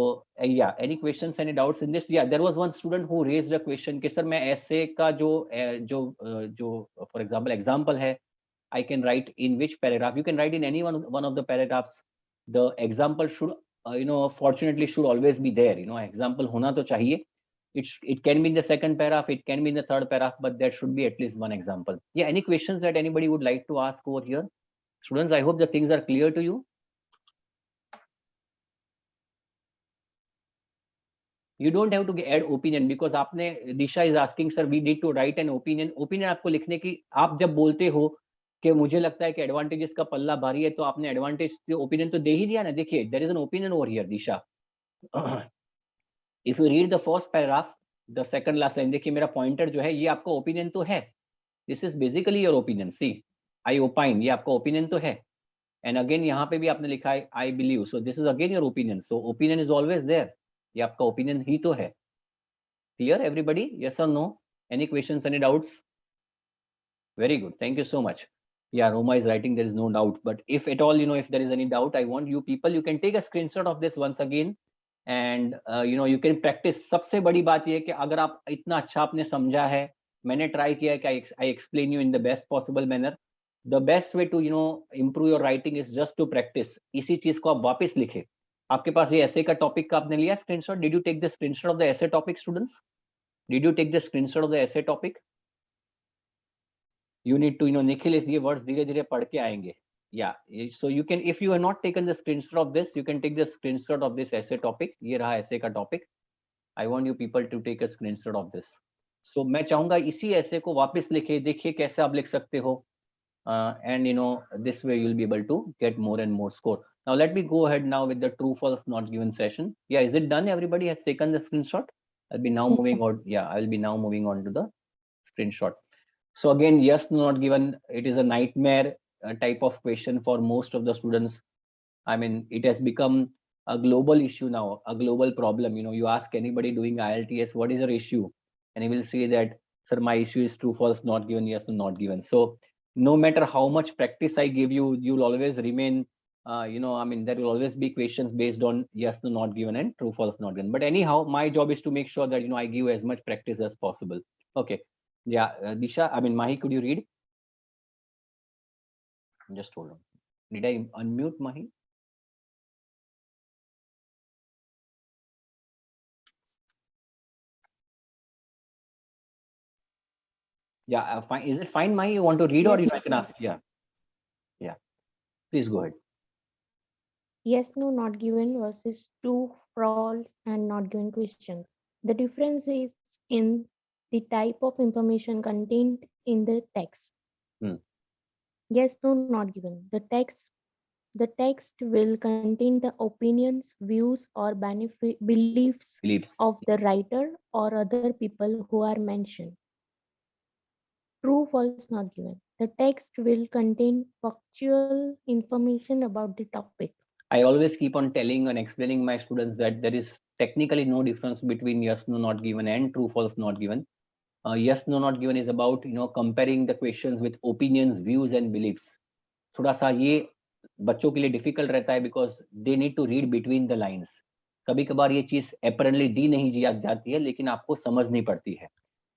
yeah, any questions, any doubts in this? Yeah, there was one student who raised a question कि sir मैं essay का जो for example है, I can write in which paragraph? You can write in any one of the paragraphs. The example should fortunately should always be there. Example होना तो चाहिए. It can be in the second paragraph, it can be in the third paragraph, but there should be at least one example. Yeah, any questions that anybody would like to ask over here? Students, I hope the things are clear to you. You don't have to add opinion because आपने, Disha is asking sir, we need to write an opinion. Opinion आपको लिखने की, आप जब बोलते हो कि मुझे लगता है कि एडवांटेजेस का पल्ला भारी है, तो आपने एडवांटेज ओपिनियन तो दे ही दिया ना. देखिए, there is an opinion over here, Disha. If you read the first paragraph, the second last line, देखिए मेरा पॉइंटर जो है ये आपका ओपिनियन तो है. This is basically your opinion. See, I opine, ये आपका ओपिनियन तो है. एंड अगेन यहाँ पे भी आपने लिखा है I believe, so this is again your opinion. So opinion is always there, ये आपका ओपिनियन ही तो है. Clear everybody? यस और no? Any questions, any doubts? Very good, thank you so much. Yeah, Roma is writing there is no doubt, but if at all, if there is any doubt, I want you people, you can take a screenshot of this once again and you can practice. सबसे बड़ी बात ये है कि अगर आप इतना अच्छा आपने समझा है, मैंने ट्राई किया है कि I explain you in the best possible manner. The best way to improve your writing is just to practice. इसी चीज को आप वापस लिखे. आपके पास ये ऐसे का टॉपिक का आपने लिया screenshot? Did you take the screenshot of the essay topic, students? Did you take the screenshot of the essay topic? You need to, Nikhil is ये words धीरे धीरे पढ़ के आएंगे. Yeah, so you can, if you have not taken the screenshot of this, you can take the screenshot of this essay topic. ये रहा essay का topic. I want you people to take a screenshot of this. So मैं चाहूंगा इसी essay को वापस लिखे, देखिए कैसे आप लिख सकते हो. And this way you'll be able to get more and more score. Now let me go ahead now with the true false not given session. Yeah, is it done? Everybody has taken the screenshot? I'll be now moving on. Yeah, I'll be now moving on to the screenshot. So again, yes, no, not given. It is a nightmare type of question for most of the students. I mean, it has become a global issue now, a global problem. You ask anybody doing IELTS, what is your issue? And he will say that, sir, my issue is true, false, not given, yes, no, not given. So no matter how much practice I give you, you'll always remain, I mean, there will always be questions based on yes, no, not given and true, false, not given. But anyhow, my job is to make sure that, I give as much practice as possible. Okay. Yeah, Disha, I mean, Mahi, could you read? Just hold on. Did I unmute Mahi? Yeah, fine. Is it fine, Mahi? You want to read, Yes, or I can ask? Yeah. Yeah. Please go ahead. yes, no, not given versus true, false, and not given questions. The difference is in the type of information contained in the text. Hmm. Yes, no, not given. The text will contain the opinions, views, or beliefs Beliefs. of the writer or other people who are mentioned. True, false, not given. The text will contain factual information about the topic. I always keep on telling and explaining my students that there is technically no difference between yes, no, not given and true, false, not given. Yes, no, not given is about comparing the questions with opinions, views, and beliefs. थोड़ा सा ये बच्चों के लिए difficult रहता है because they need to read between the lines. कभी कभार ये चीज अपरेंटली दी नहीं जाती है, लेकिन आपको समझनी पड़ती है.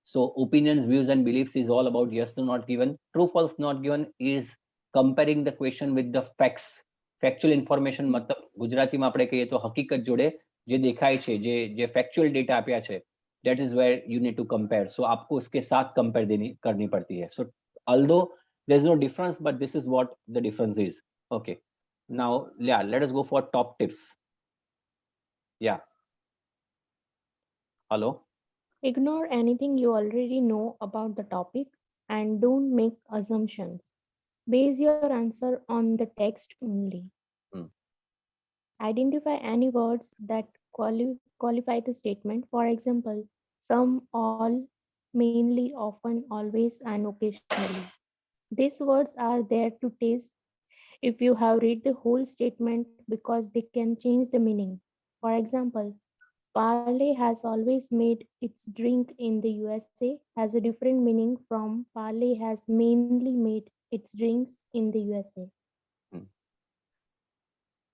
So opinions, views, and beliefs is all about yes, no, not given. True, false, not given is comparing the question with the facts. Factual information मतलब ગુજરાતીમાં આપણે કહીએ તો હકીકત જોડે જે દેખાય છે, જે factual data આપ્યા છે, that is where you need to compare. So आपको उसके साथ compare करनी पड़ती है. So although there's no difference, but this is what the difference is. Okay. Now, yeah, let us go for top tips. Yeah. Hello. Ignore anything you already know about the topic. and don't make assumptions. Base your answer on the text only. Hmm. Identify any words that qualify the statement. For example, some, all, mainly, often, always, and occasionally. These words are there to test if you have read the whole statement because they can change the meaning. For example, Parle has always made its drink in the USA has a different meaning from Parle has mainly made its drinks in the USA. Hmm.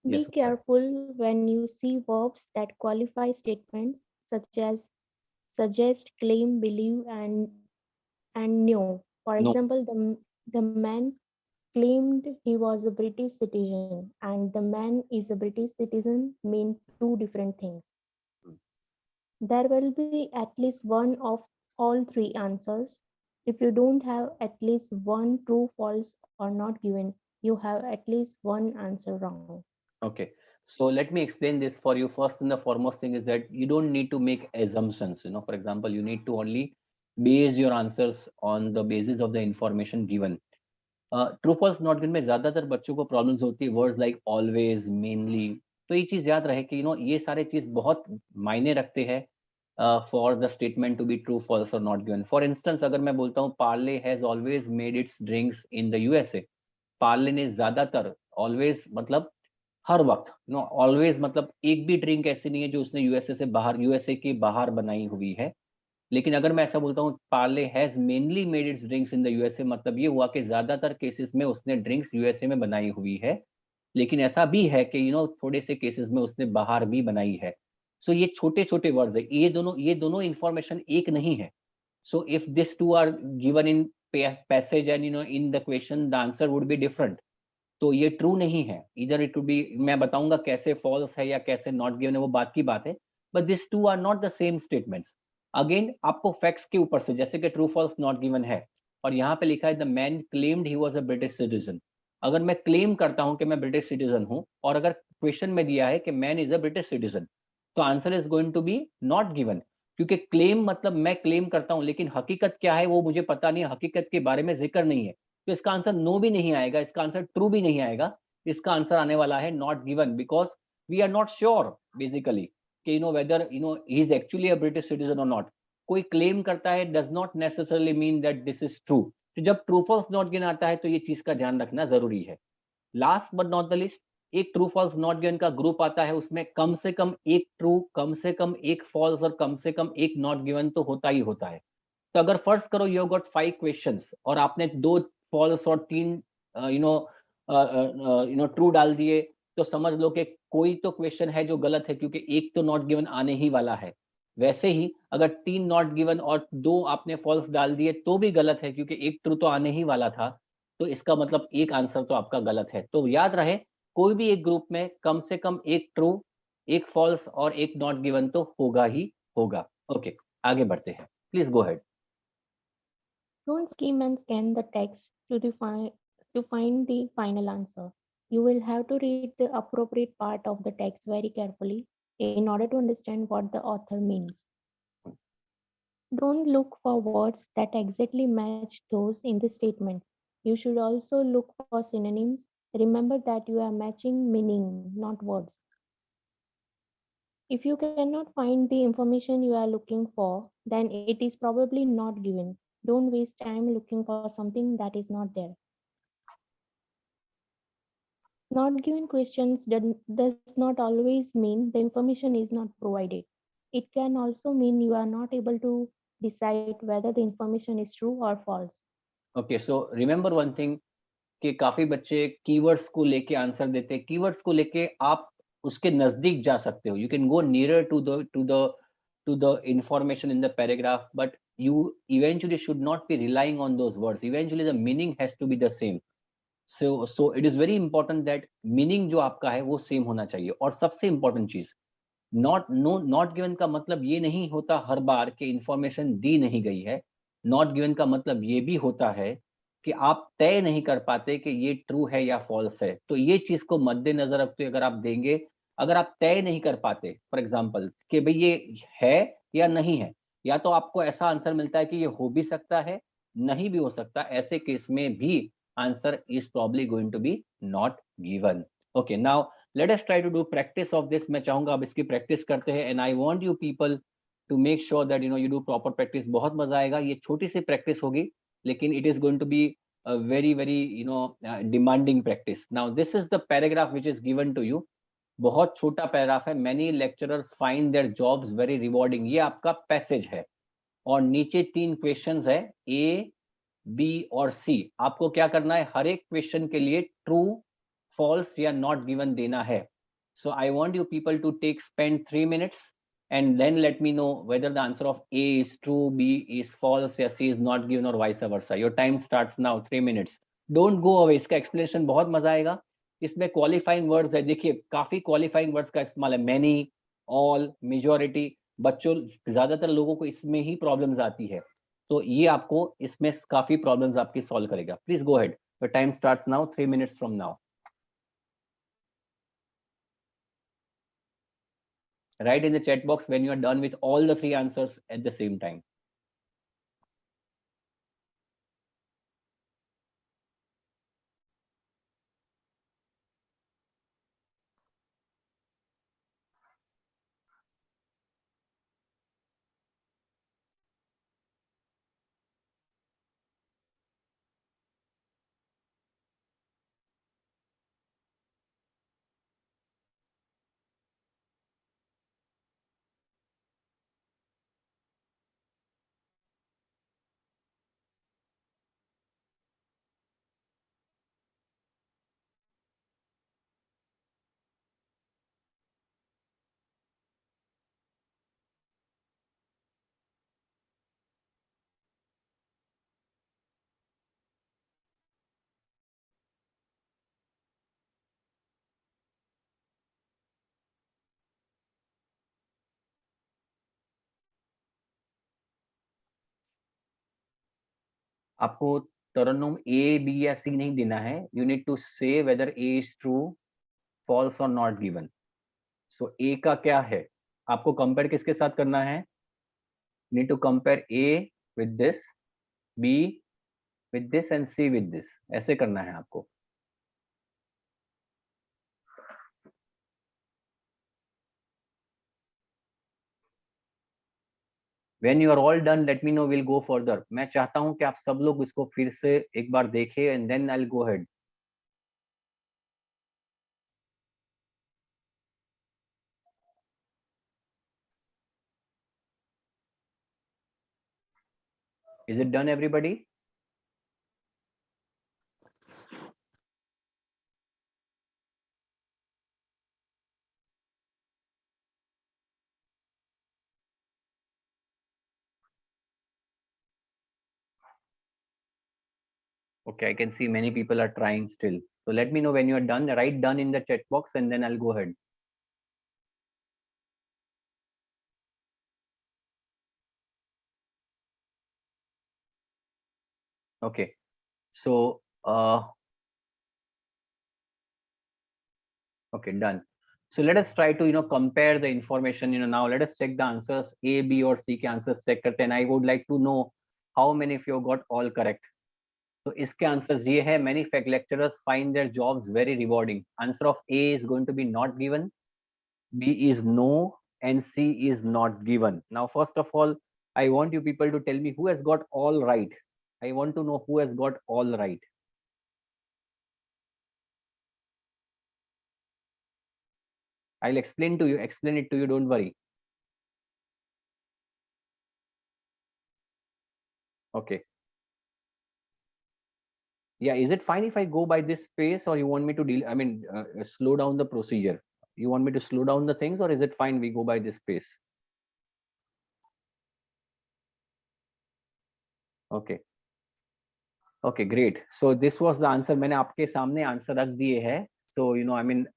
Be Yes. careful when you see verbs that qualify statements such as suggest, claim, believe, and know. For No. example, the man claimed he was a British citizen and the man is a British citizen mean two different things. Hmm. There will be at least one of all three answers. If you don't have at least one true, false, or not given, you have at least one answer wrong. Okay. So let me explain this for you. First and the foremost thing is that you don't need to make assumptions. For example, you need to only base your answers on the basis of the information given. True false not given में ज्यादातर बच्चों को problems होती है words like always mainly. तो ये चीज याद रहे कि ये सारे चीज बहुत मायने रखते हैं for the statement to be true false और नॉट गिवन। फॉर इंस्टेंस अगर मैं बोलता हूँ Parle has always made its drinks in the USA, Parle ने ज्यादातर, ऑलवेज मतलब हर वक्त, ऑलवेज मतलब एक भी ड्रिंक ऐसी नहीं है जो उसने यूएसए से बाहर, यूएसए के बाहर बनाई हुई है। लेकिन अगर मैं ऐसा बोलता हूँ Parle has mainly made its drinks in the USA, मतलब ये हुआ कि ज्यादातर केसेस में उसने ड्रिंक्स यूएसए में बनाई हुई है। लेकिन ऐसा भी है कि थोड़े से केसेस में उसने बाहर भी बनाई है। सो ये छोटे छोटे वर्ड्स है, ये दोनों इंफॉर्मेशन एक नहीं है। So if this two are given in passage and in the question, the answer would be different. तो ये ट्रू नहीं है, इधर इट वुड बी, मैं बताऊंगा कैसे फॉल्स है या कैसे नॉट गिवन है, वो बात की बात है। But this two are not the same statements. Again आपको फैक्ट्स के ऊपर से, जैसे कि ट्रू फॉल्स नॉट गिवन है और यहाँ पे लिखा है the man claimed he was a British citizen. अगर मैं क्लेम करता हूं कि मैं ब्रिटिश सिटीजन हूं और अगर क्वेश्चन में दिया है कि man is a British citizen, तो answer is going to be not given. क्योंकि क्लेम मतलब मैं क्लेम करता हूं, लेकिन हकीकत क्या है वो मुझे पता नहीं, हकीकत के बारे में जिक्र नहीं है। तो इसका आंसर नो भी नहीं आएगा, इसका आंसर ट्रू भी नहीं आएगा। इसका आंसर आने वाला है not given, because we are not sure basically कि whether he is actually a British citizen और नॉट। कोई क्लेम करता है does not necessarily mean that this is true. तो जब ट्रू फॉल्स नॉट गिवन आता है तो ये चीज का ध्यान रखना जरूरी है। Last but not the list, एक ट्रू फॉल्स नॉट गिवन का ग्रुप आता है, उसमें कम से कम एक ट्रू, कम से कम एक फॉल्स और कम से कम एक नॉट गिवन तो होता ही होता है। तो अगर फर्ज करो यू गॉट 5 क्वेश्चंस और आपने 2 फॉल्स और 3 ट्रू डाल दिए, तो समझ लो कि कोई तो क्वेश्चन है जो गलत है, क्योंकि एक तो नॉट गिवन आने ही वाला है। वैसे ही अगर 3 नॉट गिवन और 2 आपने फॉल्स डाल दिए तो भी गलत है, क्योंकि एक ट्रू तो आने ही वाला था। तो इसका मतलब एक आंसर तो आपका गलत है। तो याद रहे, कोई भी एक ग्रुप में कम से कम एक ट्रू, एक फॉल्स और एक नॉट गिवन तो होगा ही होगा। ओके, आगे बढ़ते हैं, please go head. Don't skim and scan the text to find the final answer. You will have to read the appropriate part of the text very carefully in order to understand what the author means. Don't look for words that exactly match those in the statement. You should also look for synonyms. Remember that you are matching meaning, not words. If you cannot find the information you are looking for, then it is probably not given. Don't waste time looking for something that is not there. Not given questions does not always mean the information is not provided. It can also mean you are not able to decide whether the information is true or false. Okay, so remember one thing कि काफी बच्चे keywords को लेके answer देते हैं। Keywords को लेके आप उसके नजदीक जा सकते हो, you can go nearer to the information in the paragraph, but you eventually should not be relying on those words. Eventually the meaning has to be the same. So it is very important that meaning जो आपका है वो same होना चाहिए। और सबसे important चीज, not given का मतलब ये नहीं होता हर बार कि इंफॉर्मेशन दी नहीं गई है। नॉट गिवन का मतलब ये भी होता है कि आप तय नहीं कर पाते कि ये ट्रू है या फॉल्स है। तो ये चीज को मद्देनजर रखते हुए अगर आप देंगे, अगर आप तय नहीं कर पाते फॉर एग्जाम्पल कि भाई ये है या नहीं है, या तो आपको ऐसा आंसर मिलता है कि ये हो भी सकता है नहीं भी हो सकता, ऐसे केस में भी answer is probably going to be not given. Okay, now let us try to do practice of this. मैं चाहूंगा अब इसकी प्रैक्टिस करते हैं, and I want you people to make sure that you do proper practice. बहुत मजा आएगा, ये छोटी सी प्रैक्टिस होगी, लेकिन it is going to be a very very demanding practice. Now this is the paragraph which is given to you. बहुत छोटा पैराग्राफ है। many lecturers find their jobs very rewarding, ये आपका पैसेज है, और नीचे 3 क्वेश्चंस है, ए बी और सी। आपको क्या करना है, हर एक क्वेश्चन के लिए ट्रू, फॉल्स या नॉट गिवन देना है। So I want you people to take spend 3 minutes and then let me know whether the answer of A is true, B is false या C is not given or vice versa. Your time starts now, 3 minutes. Don't go away, इसका explanation बहुत मजा आएगा। इसमें qualifying words है, देखिए काफी qualifying words का इस्तेमाल है, मैनी, ऑल, मेजॉरिटी। बच्चों, ज्यादातर लोगों को इसमें ही प्रॉब्लम्स आती है, तो ये आपको इसमें काफी प्रॉब्लम्स आपकी सॉल्व करेगा। Please go head, the time starts now, 3 minutes from now. Write in the chat box when you are done with all the 3 answers at the same time. आपको तरन्नुम ए, बी या सी नहीं देना है, you need to say whether A is true, false और not given. So A का क्या है, आपको कंपेयर किसके साथ करना है, need to compare A with this, B with this and C with this, ऐसे करना है आपको। When you are all done, let me know, we'll go further. मैं चाहता हूं कि आप सब लोग इसको फिर से एक बार देखें, and then I'll go ahead. Is it done, everybody? Okay, I can see many people are trying still. So let me know when you are done. Write done in the chat box, and then I'll go ahead. Okay, so okay, done. So let us try to compare the information. Now let us check the answers. A, B or C के answers check करते हैं. I would like to know how many of you got all correct. तो इसके answers ये है, many fact lecturers find their jobs very rewarding. Answer of A is going to be not given, B is no, and C is not given. Now first of all, I want you people to tell me who has got all right. I want to know who has got all right. I'll explain it to you, don't worry. Okay. Yeah, is it fine if I go by this pace, or you want me to slow down the procedure? You want me to slow down the things, or is it fine we go by this pace? Okay. Okay, great. So this was the answer. मैंने आपके सामने answer रख दिए है. So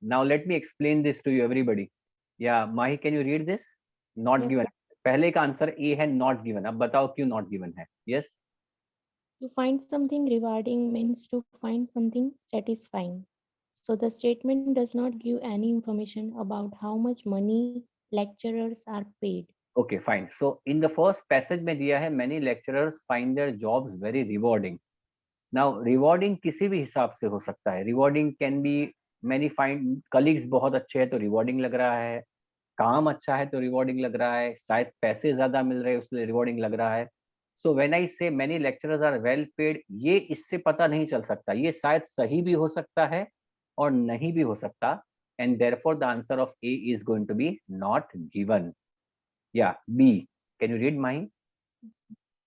now let me explain this to you, everybody. Yeah, Mahi, can you read this? Not Yes, given. पहले का answer A है, not given. अब बताओ क्यों not given है? Yes. to find something rewarding means to find something satisfying. So the statement does not give any information about how much money lecturers are paid. Okay fine. So in the first passage में दिया है many lecturers find their jobs very rewarding. Now rewarding किसी भी हिसाब से हो सकता है. Rewarding can be many find colleagues बहुत अच्छे हैं तो रिवॉर्डिंग लग रहा है, काम अच्छा है तो रिवॉर्डिंग लग रहा है, शायद पैसे ज्यादा मिल रहे हैं उसलिए रिवॉर्डिंग लग रहा है. So when I say many lecturers are well paid, ये इससे पता नहीं चल सकता. ये शायद सही भी हो सकता है और नहीं भी हो सकता. And therefore the answer of A is going to be not given. या B. Can you read my?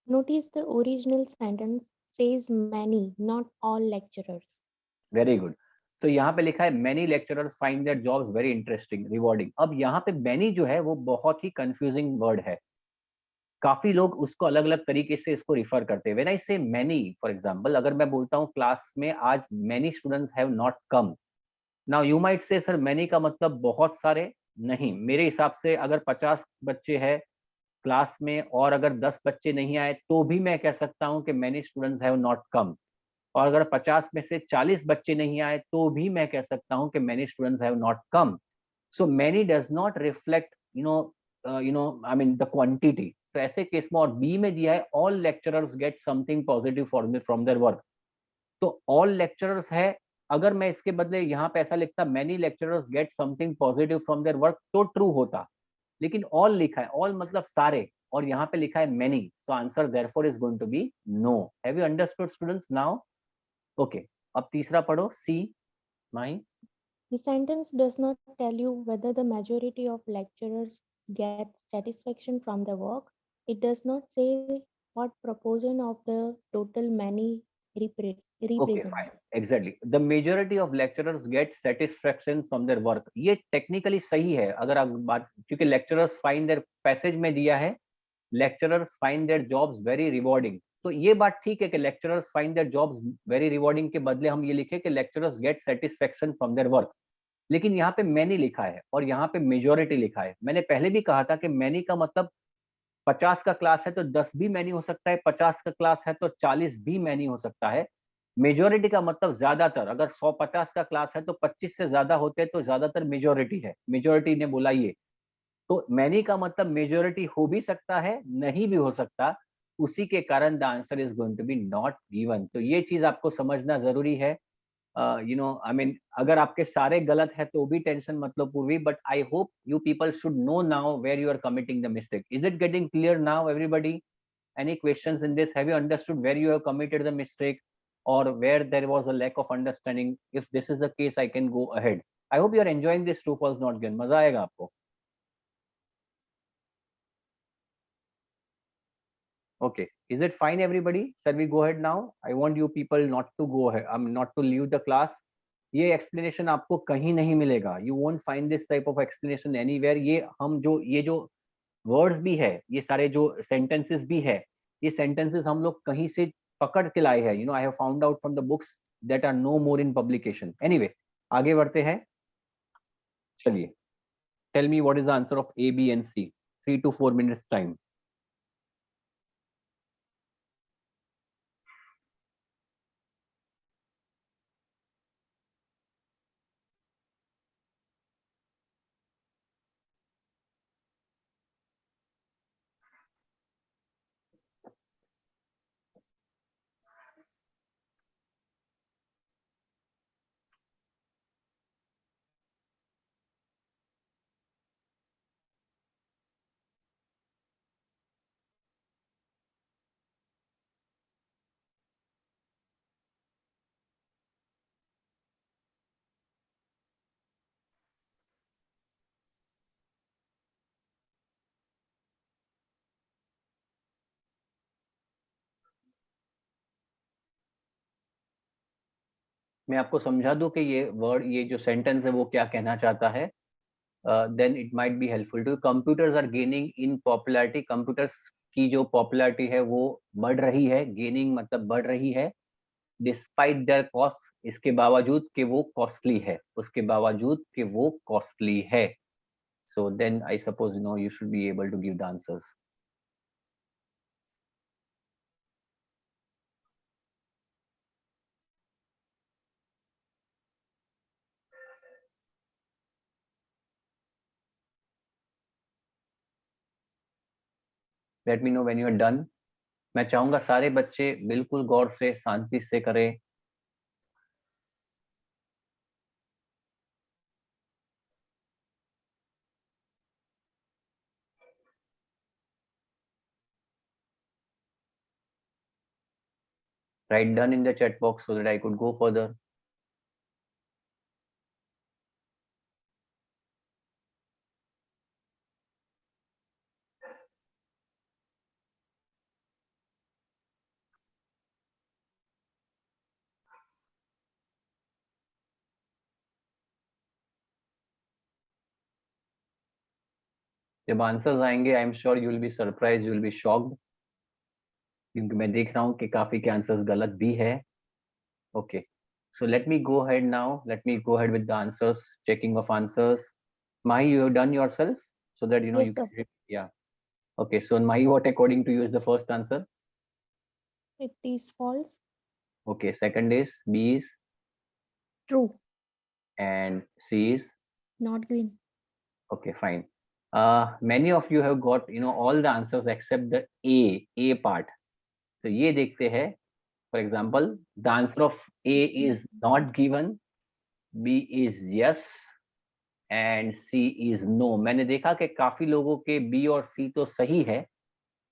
Notice the original sentence says many, not all lecturers. Very good. तो यहाँ पे लिखा है many lecturers find their jobs very interesting rewarding. अब यहाँ पे many जो है वो बहुत ही कंफ्यूजिंग वर्ड है. काफी लोग उसको अलग अलग तरीके से इसको रिफर करते हैं. When I say many, for example अगर मैं बोलता हूँ क्लास में आज many students have not come. Now you might say sir many का मतलब बहुत सारे. नहीं, मेरे हिसाब से अगर 50 बच्चे हैं क्लास में और अगर 10 बच्चे नहीं आए तो भी मैं कह सकता हूँ कि many students have not come. और अगर 50 में से 40 बच्चे नहीं आए तो भी मैं कह सकता हूँ कि many students have not come. So many does not reflect I mean the quantity. तो ऐसे केस में और बी में दिया है all lecturers get something positive from their work. तो all lecturers है. अगर मैं इसके बदले यहाँ पे ऐसा लिखता many lecturers get something positive from their work तो ट्रू होता. लेकिन all लिखा है, all मतलब सारे, और यहाँ पे लिखा है many. So answer therefore is going to be no. Have you understood students now? Okay. अब तीसरा पढ़ो, सी. माई. The sentence does not tell you whether the majority of lecturers get satisfaction from the work. It does not say what proportion of the total many okay fine. represents. Exactly the majority of lecturers get satisfaction from their work. ये technically सही है अगर आप बात, क्योंकि lecturers find there passage में दिया है lecturers find their jobs very rewarding. तो ये बात ठीक है कि lecturers find their jobs very rewarding के बदले हम ये लिखे कि lecturers get satisfaction from their work. लेकिन यहाँ पे मैनी लिखा है और यहाँ पे मेजोरिटी लिखा है. मैंने पहले भी कहा था कि मैनी का मतलब 50 का क्लास है तो 10 भी मैनी हो सकता है, 50 का क्लास है तो 40 भी मैनी हो सकता है. मेजोरिटी का मतलब ज्यादातर. अगर 150 का क्लास है तो 25 से ज्यादा होते हैं तो ज्यादातर मेजोरिटी है. मेजोरिटी ने बोला ये. तो मैनी का मतलब मेजोरिटी हो भी सकता है, नहीं भी हो सकता. उसी के कारण the answer is going to be not given. तो ये चीज आपको समझना जरूरी है. आई मीन अगर आपके सारे गलत है तो भी टेंशन मत लो Purvi. But I hope you people should know now where you are committing the mistake. Is it getting clear now everybody? Any questions in this? Have you understood where you have committed the mistake or where there was a lack of understanding? If this is the case, I can go ahead. I hope you are enjoying this true false not game. मजा आएगा आपको. Okay. Is it fine, everybody? Shall we go ahead now? I want you people not to go ahead. Not to leave the class. ये explanation आपको कहीं नहीं मिलेगा. You won't find this type of explanation anywhere. ये जो words भी है, ये सारे जो सेंटेंसेस भी है, ये सेंटेंसेस हम लोग कहीं से पकड़ के लाए हैं. I have found out from the books that are no more in publication. Anyway, आगे बढ़ते हैं. चलिए, tell me what is the answer of A, B and C. 3 to 4 minutes time. मैं आपको समझा दूं कि ये वर्ड, ये जो सेंटेंस है वो क्या कहना चाहता है. Then it might be helpful to. Computers are gaining in popularity. Computers की जो पॉपुलैरिटी है वो बढ़ रही है. गेनिंग मतलब बढ़ रही है. डिस्पाइट देयर कॉस्ट, इसके बावजूद कि वो कॉस्टली है, उसके बावजूद कि वो कॉस्टली है. So then I suppose you should be able to give the answers. Let me know when you are done. मैं चाहूंगा सारे बच्चे बिल्कुल गौर से शांति से करें। Write done in the chat box so that I could go further. जब answers आएंगे I am sure you will be surprise, you will be shocked, क्योंकि मैं देख रहा हूँ कि काफी के आंसर्स गलत भी है। Okay, so let me go ahead now. Let me go ahead with the answers, checking of answers. Mahi, you have done yourself so that you know Yes, you sir. can. Yeah. Okay, so Mahi, what according to you is the first answer? It is false. Okay, second is B is, True. and C is. Not given. Okay, fine. Many of you have got all the answers except the A part. तो ये देखते हैं. For example, the answer of A is not given, B is yes, and C is no. मैंने देखा कि काफी लोगों के B और C तो सही है,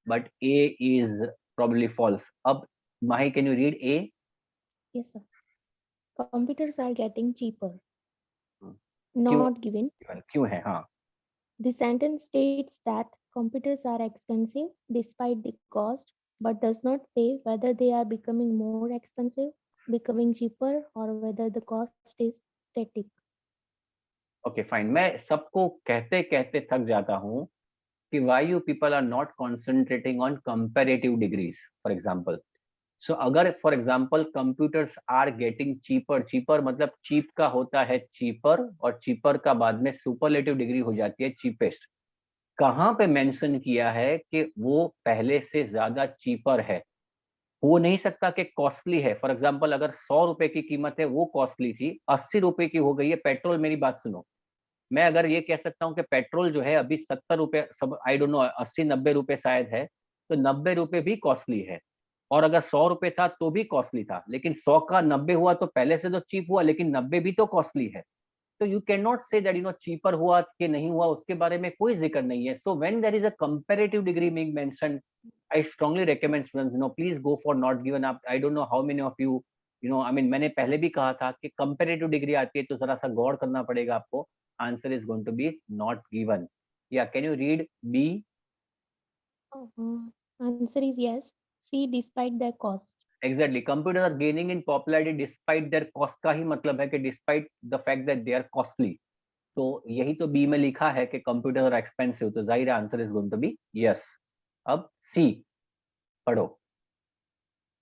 but A is probably false. अब Mahi, can you read A? Yes, sir. Computers are getting cheaper. क्यों Not given. क्यों है? हाँ, The sentence states that computers are expensive despite the cost, but does not say whether they are becoming more expensive, becoming cheaper, or whether the cost is static. Okay fine. मैं सबको कहते कहते थक जाता हूँ कि why you people are not concentrating on comparative degrees, for example. So अगर for example computers are getting cheaper, cheaper मतलब cheap का होता है cheaper, और cheaper का बाद में superlative degree हो जाती है cheapest। कहाँ पे मेंशन किया है कि वो पहले से ज्यादा cheaper है? हो नहीं सकता कि कॉस्टली है। फॉर एग्जाम्पल अगर 100 रुपए की कीमत है, वो कॉस्टली थी, 80 रुपए की हो गई है पेट्रोल। मेरी बात सुनो, मैं अगर ये कह सकता हूँ कि पेट्रोल जो है अभी 70 रुपए, सब आई डोंट नो, 80-90 रुपए शायद है, तो 90 रुपए भी कॉस्टली है। और अगर 100 रुपए था तो भी कॉस्टली था, लेकिन 100 का 90 हुआ तो पहले से तो चीप हुआ, लेकिन 90 भी तो कॉस्टली है। तो you can not say that cheaper हुआ कि नहीं हुआ, उसके बारे में कोई जिक्र नहीं है। So when there is a comparative degree being mentioned, I strongly recommend students, please go for not given up. I don't know how many of you, I mean, मैंने पहले भी कहा था कि comparative degree आती है तो जरा सा गौर करना पड़ेगा आपको। Answer is going to be not given. Yeah, can you read B? Answer is yes. C, despite their cost. Exactly. Computers are gaining in popularity despite their cost का ही मतलब है कि despite the fact that they are costly. तो यही तो B में लिखा है कि computers are expensive, तो जाहिर है answer is going to be yes. अब C पढ़ो।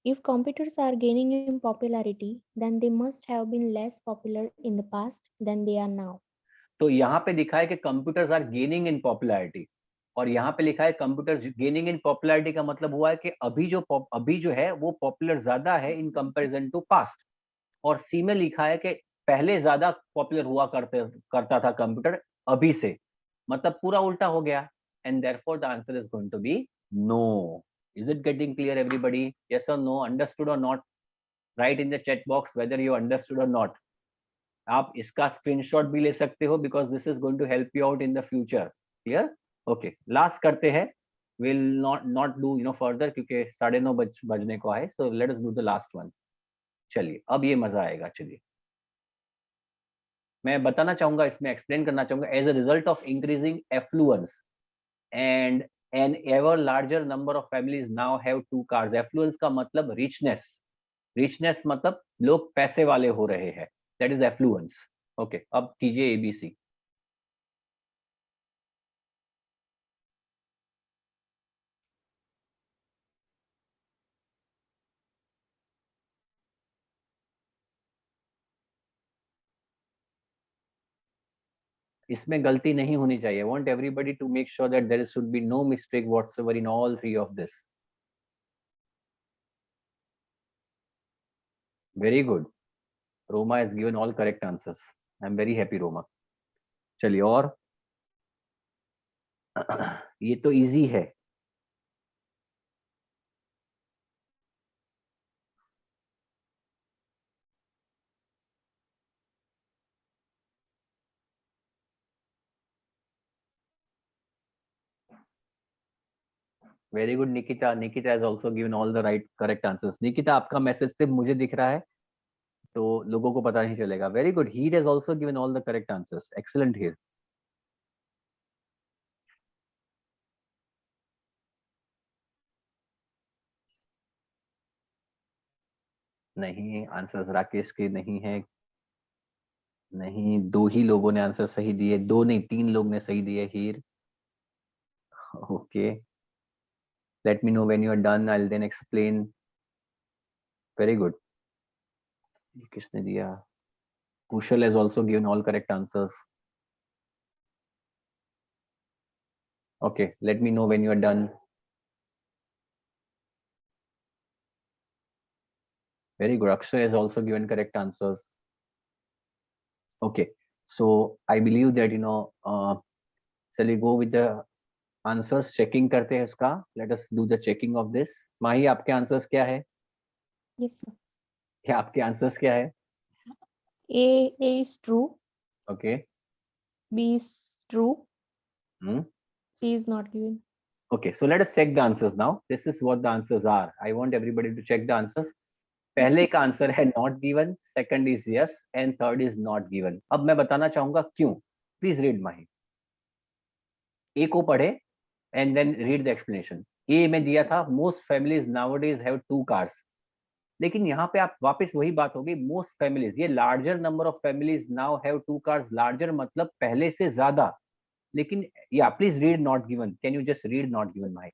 If computers are gaining in popularity, then they must have been less popular in the past than they are now. तो यहाँ पे दिखा है कि computers are gaining in popularity, और यहाँ पे लिखा है कंप्यूटर्स गेनिंग इन पॉपुलैरिटी का मतलब हुआ है कि अभी जो है वो पॉपुलर ज्यादा है इन कंपैरिजन टू पास्ट। और सी में लिखा है कि पहले ज्यादा पॉपुलर हुआ करता था कंप्यूटर अभी से, मतलब पूरा उल्टा हो गया। And therefore the answer is going to be no. Is it getting clear everybody? Yes और नो, अंडरस्टूड और not? Write in the chat box whether you understood और नॉट। आप इसका स्क्रीनशॉट भी ले सकते हो because this is going to help you out in the future. Clear? Okay, last करते हैं। विल नॉट डू फर्दर क्योंकि 9:30 बजने को आए। So let us do the last one. चलिए, अब ये मजा आएगा। चलिए, मैं बताना चाहूंगा, इसमें एक्सप्लेन करना चाहूंगा। As a result of increasing affluence and an ever larger number of families now have 2 cars. Affluence का मतलब रिचनेस, रिचनेस मतलब लोग पैसे वाले हो रहे हैं, दैट इज एफ्लुएंस। ओके, अब कीजिए एबीसी। इसमें गलती नहीं होनी चाहिए। Want everybody to make sure that there should be no mistake whatsoever in all 3 of this. Very good, Roma has given all correct answers. I am very happy Roma. चलिए, और ये तो इजी है। Very good Nikita. Nikita has also given all the right correct answers. Nikita, आपका message सिर्फ मुझे दिख रहा है, तो लोगों को पता नहीं चलेगा. Very good. Heer has also given all the correct answers. Excellent Heer. नहीं, आंसर्स राकेश के नहीं है. नहीं, दो ही लोगों ने आंसर सही दिए. दो नहीं, तीन लोग ने सही दिए. Heer. Okay. Let me know when you are done. I will then explain. Very good. किसने दिया? Kushal has also given all correct answers. Okay, let me know when you are done. Very good. Akshay has also given correct answers. Okay, so I believe that shall we go with the answers? Checking करते हैं इसका. Let us do the checking of this. माही, आपके answers क्या है? Yes, sir. क्या आपके answers क्या है? A is true. Okay. B is true. Hmm. C is not given. Okay, so let us check the answers now. This is what the answers are. I want everybody to check the answers. पहले का answer है not given, second is yes and third is not given. अब मैं बताना चाहूंगा क्यों. Please read Mahi. A को पढ़े and then read the explanation. A में दिया था most families nowadays have 2 cars. लेकिन यहाँ पे आप वापस वही बात होगी. मोस्ट फैमिलीज, ये larger number of families now have 2 cars. Larger मतलब पहले से ज्यादा. लेकिन या please read not given. Can you just read not given Mahi?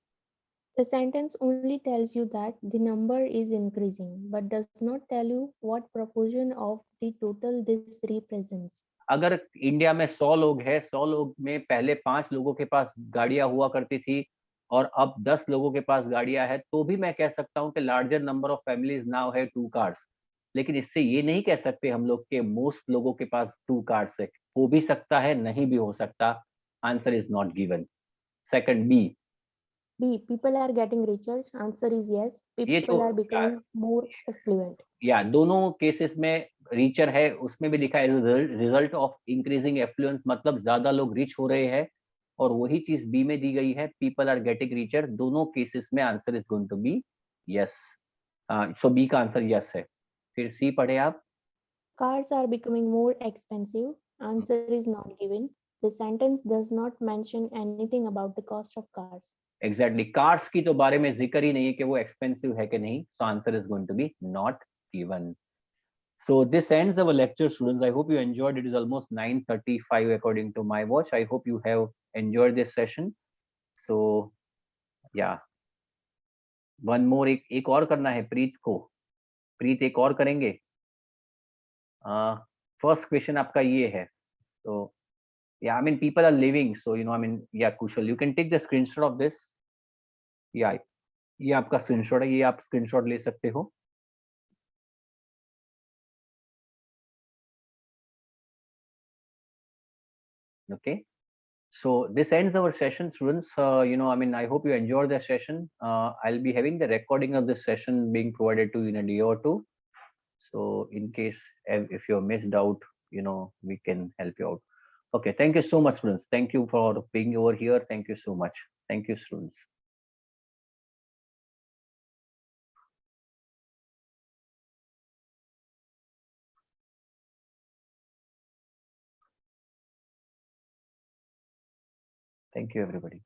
The sentence only tells you that the number is increasing, but does not tell you what proportion of the total this represents. अगर India में 100 लोग हैं, 100 लोग में पहले 5 लोगों के पास गाड़ियां हुआ करती थी और अब 10 लोगों के पास गाड़ियां हैं, तो भी मैं कह सकता हूं कि larger number of families now है 2 कार्स. लेकिन इससे ये नहीं कह सकते हम लोग के मोस्ट लोगों के पास 2 कार्स है. हो भी सकता है, नहीं भी हो सकता. Answer is not given. Second B. B. People are getting richer. Answer is yes. ये तो People are becoming more affluent. या दोनों केसेस में रीचर है, उसमें भी लिखा है रिजल्ट ऑफ इंक्रीजिंग एफ्लुएंस, मतलब ज्यादा लोग रिच हो रहे हैं. और वही चीज बी में दी गई है, पीपल आर गेटिंग रिचर. दोनों केसेस में answer is going to be yes. So B का आंसर यस है. फिर सी पढ़े आप. Cars are becoming more expensive. Answer is not given. The sentence does not mention anything about the cost of cars. Exactly, cars की तो बारे में जिक्र ही नहीं है कि वो एक्सपेंसिव है कि नहीं. So answer is going to be not given. So this ends our lecture, students. I hope you enjoyed. It is almost 9:35 according to my watch. I hope you have enjoyed this session. So yeah, one more. एक और करना है प्रीत को. प्रीत एक और करेंगे. First question आपका ये है. तो yeah, I mean people are living, so I mean yeah, Kushal, you can take the screenshot of this. Yeah, ये आपका स्क्रीनशॉट है, ये आप स्क्रीनशॉट ले सकते हो. Okay. So this ends our session, students. I mean, I hope you enjoyed the session. I'll be having the recording of this session being provided to you in a day or two. So in case if you're missed out, we can help you out. Okay, thank you so much, students. Thank you for being over here. Thank you so much. Thank you, students. Thank you, everybody.